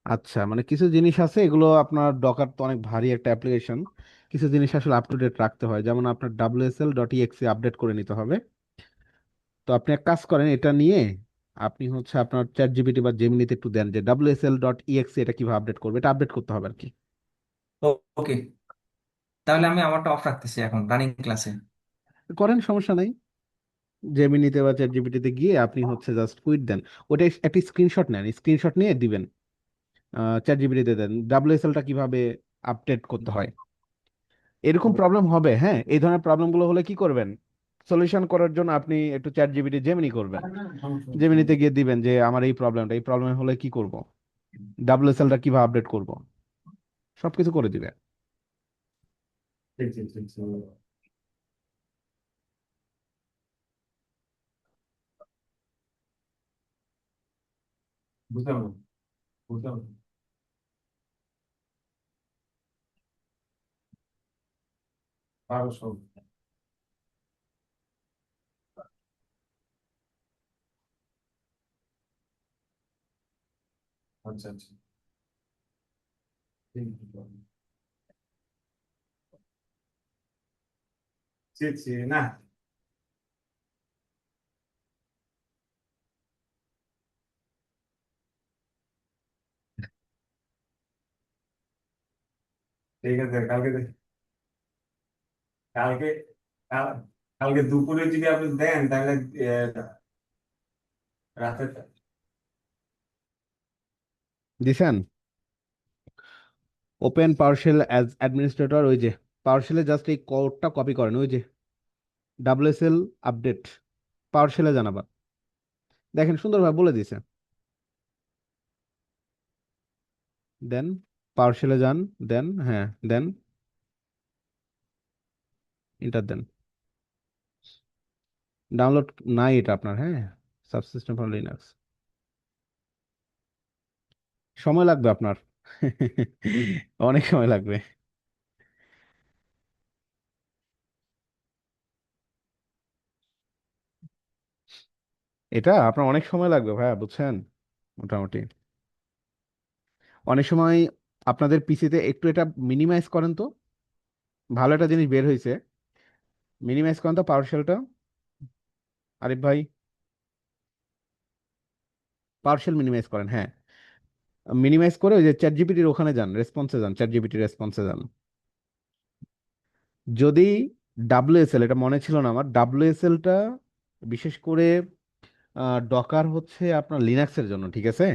আচ্ছা, মানে কিছু জিনিস আছে এগুলো আপনার, ডকার তো অনেক ভারী একটা অ্যাপ্লিকেশন, কিছু জিনিস আসলে আপ টু ডেট রাখতে হয়, যেমন আপনার WSL.exe আপডেট করে নিতে হবে। তো আপনি এক কাজ করেন, এটা নিয়ে আপনি হচ্ছে আপনার চ্যাট জিপিটি বা জেমিনিতে একটু দেন যে WSL.exe এটা কিভাবে আপডেট করবে, এটা আপডেট করতে হবে আর কি। ওকে, তাহলে আমি আমারটা অফ রাখতেছি এখন রানিং ক্লাসে। করেন, সমস্যা নাই। জেমিনিতে বা চ্যাট জিপিটিতে গিয়ে আপনি হচ্ছে জাস্ট কুইট দেন, ওটা একটা স্ক্রিনশট নেন, স্ক্রিনশট নিয়ে দিবেন, চ্যাট জিপিটিতে দেন WSLটা কিভাবে আপডেট করতে হয়। এরকম প্রবলেম হবে, হ্যাঁ, এই ধরনের প্রবলেমগুলো হলে কি করবেন, সলিউশন করার জন্য আপনি একটু চ্যাট জিপিটি জেমিনি করবেন, জেমিনিতে গিয়ে দিবেন যে আমার এই প্রবলেম হলে কি করব, WSLটা কিভাবে আপডেট করব, সবকিছু করে দিবে। ঠিক ঠিক ঠিক ঠিক। বুঝলাম, বুঝলাম। পারো সব। আচ্ছা আচ্ছা, ঠিক আছে। ছি ছি, না। ঠিক আছে, কালকে কাল- কালকে দুপুরে যদি আপনি দেন তাহলে রাতে। দিছেন? ওপেন পাওয়ারশেল অ্যাজ অ্যাডমিনিস্ট্রেটর, ওই যে পাওয়ারশেলে জাস্ট এই কোডটা কপি করেন, ওই যে WSL আপডেট পাওয়ারশেলে জানাবা, দেখেন সুন্দরভাবে বলে দিছে। দেন পাওয়ারশেলে যান, দেন হ্যাঁ, দেন ইন্টার দেন। ডাউনলোড নাই এটা আপনার, হ্যাঁ, সাবসিস্টেম ফর লিনাক্স, সময় লাগবে আপনার। অনেক সময় লাগবে। এটা আপনার অনেক সময় লাগবে ভাইয়া, বুঝছেন, মোটামুটি অনেক সময়। আপনাদের পিসিতে একটু এটা মিনিমাইজ করেন তো, ভালো একটা জিনিস বের হয়েছে, মিনিমাইজ করেন তো পাওয়ারশেলটা, আরিফ ভাই, পাওয়ারশেল মিনিমাইজ করেন, হ্যাঁ, মিনিমাইজ করে ওই যে চ্যাট জিপিটির ওখানে যান, রেসপন্সে যান, চ্যাট জিপিটির রেসপন্সে যান। যদি WSL, এটা মনে ছিল না আমার, WSLটা বিশেষ করে ডকার হচ্ছে আপনার লিনাক্সের জন্য, ঠিক আছে।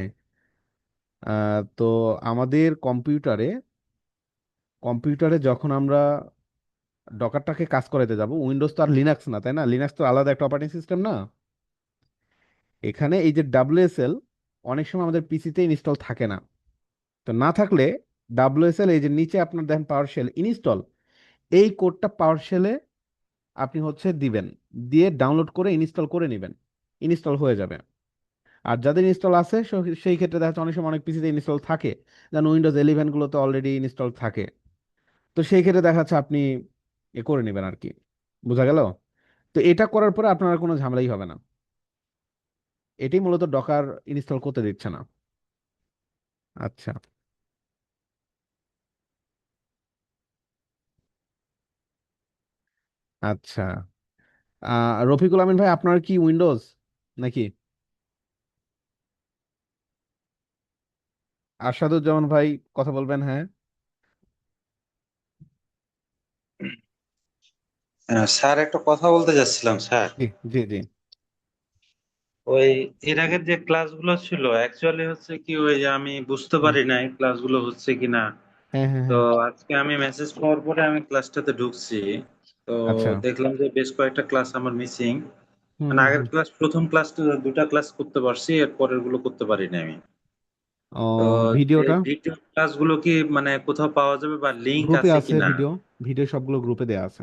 তো আমাদের কম্পিউটারে যখন আমরা ডকারটাকে কাজ করাতে যাব, উইন্ডোজ তো আর লিনাক্স না, তাই না? লিনাক্স তো আলাদা একটা অপারেটিং সিস্টেম না। এখানে এই যে ডাব্লিউএসএল অনেক সময় আমাদের পিসিতে ইনস্টল থাকে না। তো না থাকলে ডাব্লিউএসএল এই যে নিচে আপনার দেখেন পাওয়ার শেল ইনস্টল, এই কোডটা পাওয়ার শেলে আপনি হচ্ছে দিবেন, দিয়ে ডাউনলোড করে ইনস্টল করে নেবেন, ইনস্টল হয়ে যাবে। আর যাদের ইনস্টল আছে সেই ক্ষেত্রে দেখা যাচ্ছে অনেক সময় অনেক পিসিতে ইনস্টল থাকে, যেমন উইন্ডোজ 11 গুলোতে অলরেডি ইনস্টল থাকে। তো সেই ক্ষেত্রে দেখা যাচ্ছে আপনি এ করে নেবেন আর কি। বোঝা গেল? তো এটা করার পরে আপনার আর কোনো ঝামেলাই হবে না। এটাই মূলত ডকার ইনস্টল করতে দিচ্ছে না। আচ্ছা। আচ্ছা, রফিকুল আমিন ভাই, আপনার কি উইন্ডোজ নাকি? আরশাদুজ্জামান ভাই, কথা বলবেন, হ্যাঁ। স্যার, একটা কথা বলতে যাচ্ছিলাম স্যার। জি জি জি। ওই এর আগের যে ক্লাসগুলো ছিল অ্যাকচুয়ালি হচ্ছে কি, ওই যে আমি বুঝতে হুম, পারি নাই ক্লাসগুলো হচ্ছে কিনা। হ্যাঁ হ্যাঁ তো হ্যাঁ। আজকে আমি মেসেজ পাওয়ার পরে আমি ক্লাসটাতে ঢুকছি। তো আচ্ছা। দেখলাম যে বেশ কয়েকটা ক্লাস আমার মিসিং। হুম মানে হুম আগের হুম। ক্লাস, প্রথম ক্লাসটা দুটা ক্লাস করতে পারছি, এর পরের গুলো করতে পারিনি আমি। ও, তো ভিডিওটা এই ভিডিও ক্লাসগুলো কি মানে কোথাও পাওয়া যাবে বা লিংক গ্রুপে আছে আছে, কিনা? ভিডিও ভিডিও সবগুলো গ্রুপে দেওয়া আছে।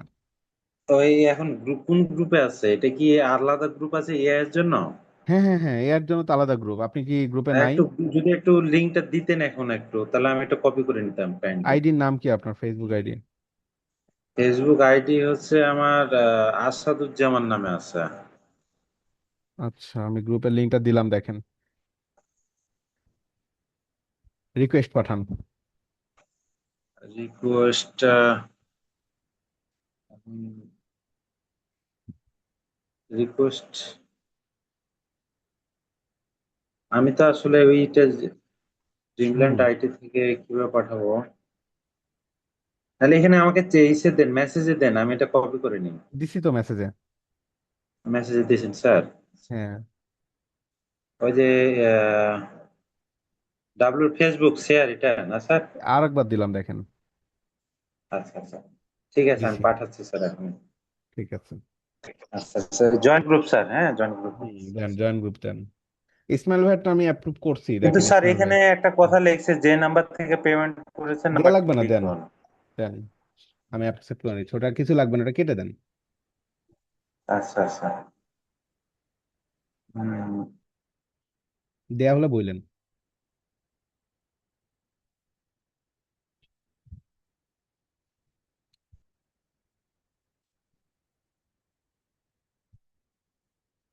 তো এই এখন গ্রুপ কোন গ্রুপে আছে? এটা কি আলাদা গ্রুপ আছে এআই এর জন্য? হ্যাঁ হ্যাঁ হ্যাঁ, এর জন্য তো আলাদা গ্রুপ, আপনি কি গ্রুপে নাই? একটু যদি একটু লিঙ্কটা দিতেন এখন একটু, তাহলে আমি একটা কপি করে নিতাম কাইন্ডলি। আইডির নাম কি আপনার, ফেসবুক আইডি? ফেসবুক আইডি হচ্ছে আমার আসাদুজ্জামান নামে আছে। আচ্ছা, আমি গ্রুপের লিঙ্কটা দিলাম, দেখেন। রিকোয়েস্ট পাঠান। Request, request. আমি তো আসলে ওইটা হুম, ড্রিমল্যান্ড আইটি থেকে কিভাবে পাঠাবো? তাহলে এখানে আমাকে ইসে দেন, মেসেজে দেন, আমি এটা কপি করে নিই। দিছি তো মেসেজে। মেসেজে দিয়েছেন স্যার? হ্যাঁ, ওই যে ডাব্লিউ ফেসবুক শেয়ার, এটা না স্যার? আর একবার দিলাম, দেখেন। আচ্ছা আচ্ছা, ঠিক আছে, আমি দিছি। পাঠাচ্ছি স্যার এখন। ঠিক আছে। আচ্ছা আচ্ছা, জয়েন্ট গ্রুপ স্যার, হ্যাঁ জয়েন্ট গ্রুপ। দেন, জয়েন গ্রুপ দেন। ইসমাইল ভাইটা আমি অ্যাপ্রুভ করছি, কিন্তু দেখেন স্যার ইসমাইল ভাই। এখানে একটা কথা লিখছে, যে নাম্বার থেকে পেমেন্ট করেছেন দেয়া নাম্বারটি লাগবে না, দেন। লিখুন। দেন, আমি অ্যাকসেপ্ট করে নিচ্ছি, ওটা কিছু লাগবে না, ওটা কেটে দেন। আচ্ছা আচ্ছা। হুম। দেয়া হলে বললেন।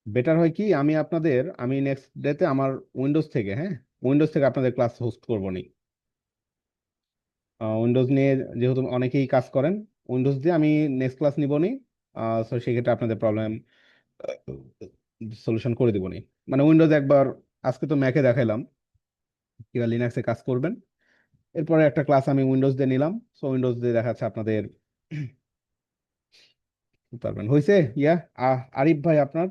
বেটার হয় কি, আমি নেক্সট ডেতে আমার উইন্ডোজ থেকে, হ্যাঁ, উইন্ডোজ থেকে আপনাদের ক্লাস হোস্ট করবো নি। উইন্ডোজ নিয়ে যেহেতু অনেকেই কাজ করেন, উইন্ডোজ দিয়ে আমি নেক্সট ক্লাস নিব নি। সো সেক্ষেত্রে আপনাদের প্রবলেম সলিউশন করে দিব নি। মানে উইন্ডোজ একবার, আজকে তো ম্যাকে দেখাইলাম কিংবা লিনাক্সে কাজ করবেন, এরপরে একটা ক্লাস আমি উইন্ডোজ দিয়ে নিলাম। সো উইন্ডোজ দিয়ে দেখাচ্ছে আপনাদের পারবেন। হয়েছে? ইয়া, আরিফ ভাই আপনার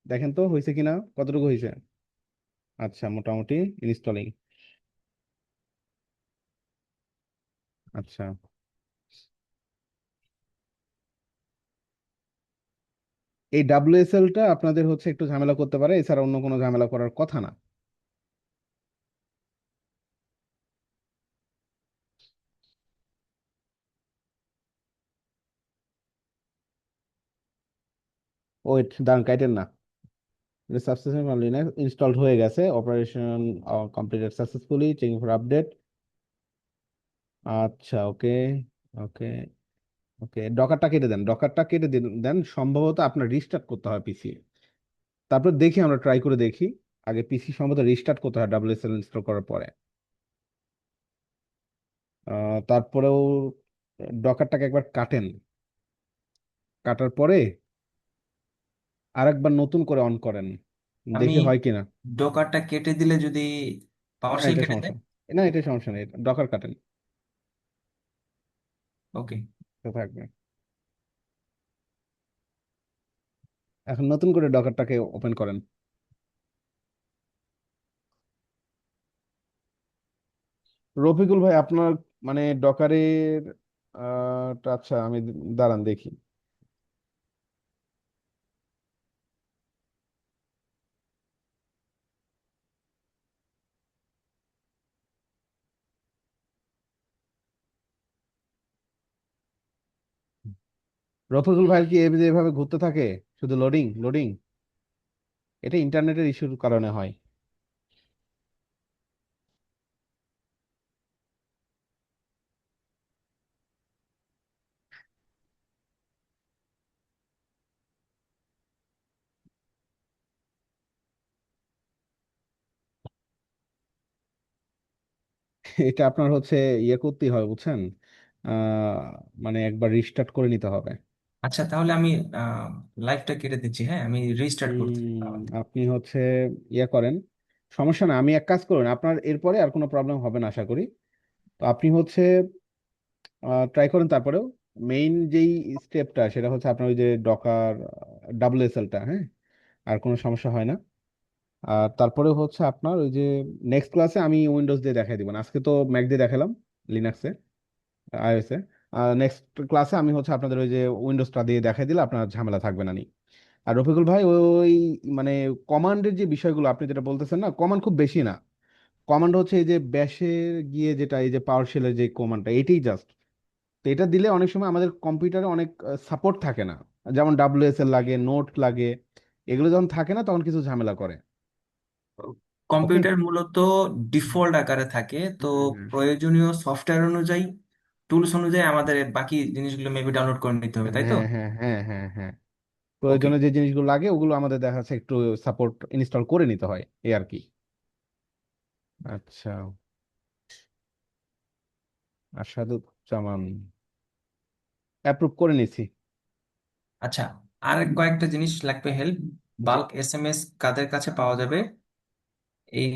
দেখেন তো হয়েছে কিনা, কতটুকু হয়েছে। আচ্ছা, মোটামুটি ইনস্টলিং। আচ্ছা, এই ডাব্লিউএসএলটা আপনাদের হচ্ছে একটু ঝামেলা করতে পারে, এছাড়া অন্য কোনো ঝামেলা করার কথা না। ওয়েট, দাঁড়ান, কাইটেন না। সাকসেসফুল লিনাক্স ইনস্টলড হয়ে গেছে, operation completed successfully, checking for update. আচ্ছা, ওকে ওকে ওকে, ডকারটা কেটে দেন, ডকারটা কেটে দেন। সম্ভবত আপনার রিস্টার্ট করতে হয় পিসি। তারপর দেখি, আমরা ট্রাই করে দেখি। আগে পিসি সম্ভবত রিস্টার্ট করতে হয় ডাব্লিউএসএল ইনস্টল করার পরে। তারপরেও ডকারটাকে একবার কাটেন, কাটার পরে আরেকবার নতুন করে অন করেন, আমি দেখি হয় কিনা। ডোকারটা কেটে দিলে যদি না, পাওয়ারশেল এটা কেটে সমস্যা দেয়? না, এটা সমস্যা নেই, ডকার কাটেন, ওকে। তো থাকবে। এখন নতুন করে ডকারটাকে ওপেন করেন। রফিকুল ভাই, আপনার মানে ডকারের আচ্ছা আমি দাঁড়ান দেখি। রফিকুল ভাই কি এভাবে ঘুরতে থাকে, শুধু লোডিং লোডিং? এটা ইন্টারনেটের ইস্যুর কারণে হয়। এটা আপনার হচ্ছে ইয়ে করতেই হয় বুঝছেন, আহ মানে একবার রিস্টার্ট করে নিতে হবে। আচ্ছা, তাহলে আমি লাইভটা কেটে দিচ্ছি, হ্যাঁ আমি রিস্টার্ট করছি। আপনি হচ্ছে ইয়ে করেন, সমস্যা না, আমি এক কাজ করুন, আপনার এরপরে আর কোনো প্রবলেম হবে না আশা করি। তো আপনি হচ্ছে ট্রাই করেন তারপরেও। মেইন যেই স্টেপটা সেটা হচ্ছে আপনার ওই যে ডকার WSL-টা, হ্যাঁ, আর কোনো সমস্যা হয় না। আর তারপরে হচ্ছে আপনার ওই যে নেক্সট ক্লাসে আমি উইন্ডোজ দিয়ে দেখাই দিব না, আজকে তো ম্যাক দিয়ে দেখালাম, লিনাক্সে, iOS-এ। নেক্সট ক্লাসে আমি হচ্ছে আপনাদের ওই যে উইন্ডোজটা দিয়ে দেখাই দিলে আপনার ঝামেলা থাকবে না নি। আর রফিকুল ভাই ওই মানে কমান্ডের যে বিষয়গুলো আপনি যেটা বলতেছেন না, কমান্ড খুব বেশি না। কমান্ড হচ্ছে এই যে ব্যাশের গিয়ে যেটা এই যে পাওয়ার শেলের যে কমান্ডটা, এটাই জাস্ট। তো এটা দিলে অনেক সময় আমাদের কম্পিউটারে অনেক সাপোর্ট থাকে না, যেমন WSL লাগে, নোট লাগে, এগুলো যখন থাকে না তখন কিছু ঝামেলা করে। ওকে। কম্পিউটার মূলত ডিফল্ট আকারে থাকে, তো হ্যাঁ প্রয়োজনীয় সফটওয়্যার অনুযায়ী, টুলস অনুযায়ী আমাদের বাকি জিনিসগুলো মেবি ডাউনলোড করে নিতে হবে, তাই তো? হ্যাঁ হ্যাঁ হ্যাঁ হ্যাঁ হ্যাঁ, ওকে। প্রয়োজনে যে জিনিসগুলো লাগে ওগুলো আমাদের দেখা যাচ্ছে একটু সাপোর্ট ইনস্টল করে নিতে হয়, এই আর কি। আচ্ছা, আসাদুজ্জামান অ্যাপ্রুভ করে নিছি। আচ্ছা, আর কয়েকটা জিনিস লাগবে হেল্প। জি, বাল্ক এসএমএস কাদের কাছে পাওয়া যাবে, এই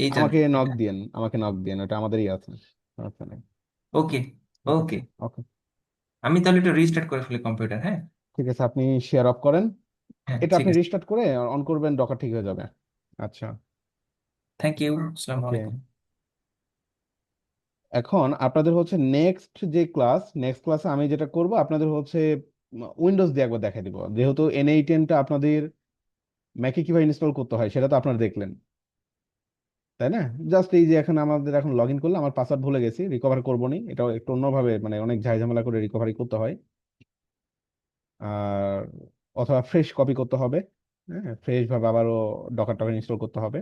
এইটা আমাকে নক এটা দিয়েন, আমাকে নক দিয়েন, ওটা আমাদেরই আছে, সমস্যা নেই। ওকে। ঠিক আছে, ওকে, ওকে। আমি তাহলে একটু রিস্টার্ট করে ফেলি কম্পিউটার, হ্যাঁ। ঠিক আছে, আপনি শেয়ার অফ করেন, হ্যাঁ, এটা ঠিক আপনি আছে। রিস্টার্ট করে অন করবেন, ডকার ঠিক হয়ে যাবে। আচ্ছা, থ্যাংক ইউ, আসসালামু ওকে। আলাইকুম। এখন আপনাদের হচ্ছে নেক্সট ক্লাসে আমি যেটা করব আপনাদের হচ্ছে উইন্ডোজ দিয়ে একবার দেখাই দিব, যেহেতু NA10টা আপনাদের ম্যাকে কিভাবে ইনস্টল করতে হয় সেটা তো আপনারা দেখলেন, তাই না? জাস্ট এই যে এখন আমাদের এখন লগ ইন করলে আমার পাসওয়ার্ড ভুলে গেছি, রিকভার করবো নি, এটা একটু অন্যভাবে মানে অনেক ঝামেলা করে রিকভারি করতে হয়। আর অথবা ফ্রেশ কপি করতে হবে, হ্যাঁ, ফ্রেশ ভাবে আবারও ডকার টকার ইনস্টল করতে হবে।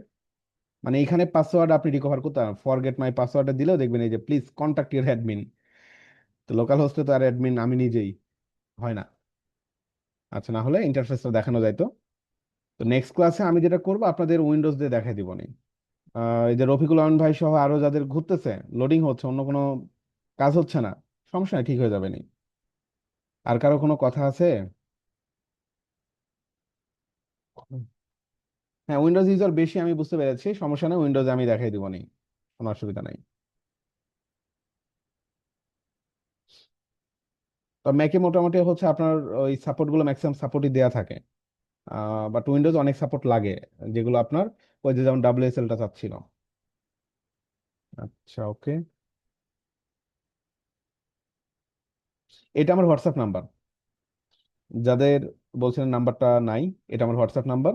মানে এখানে পাসওয়ার্ড আপনি রিকভার করতে পারেন, ফরগেট মাই পাসওয়ার্ড দিলেও দেখবেন এই যে প্লিজ কন্ট্যাক্ট ইউর অ্যাডমিন। তো লোকাল হোস্টে তো আর অ্যাডমিন আমি নিজেই, হয় না। আচ্ছা, না হলে ইন্টারফেসটা দেখানো যায় তো। তো নেক্সট ক্লাসে আমি যেটা করবো আপনাদের উইন্ডোজ দিয়ে দেখাই দিব নি। এই যে রফিকুল আহমান ভাই সহ আরো যাদের ঘুরতেছে, লোডিং হচ্ছে, অন্য কোনো কাজ হচ্ছে না, সমস্যা নেই, ঠিক হয়ে যাবে নি। আর কারো কোনো কথা আছে? হ্যাঁ, উইন্ডোজ ইউজার বেশি আমি বুঝতে পেরেছি, সমস্যা নেই, উইন্ডোজে আমি দেখাই দিব নি, কোনো অসুবিধা নাই। তো ম্যাকে মোটামুটি হচ্ছে আপনার ওই সাপোর্ট গুলো ম্যাক্সিমাম সাপোর্টই দেওয়া থাকে, বাট উইন্ডোজ অনেক সাপোর্ট লাগে, যেগুলো আপনার ওই যে যেমন WSL-টা চাচ্ছিল। আচ্ছা, ওকে। এটা আমার হোয়াটসঅ্যাপ নাম্বার, যাদের বলছিলেন নাম্বারটা নাই, এটা আমার হোয়াটসঅ্যাপ নাম্বার।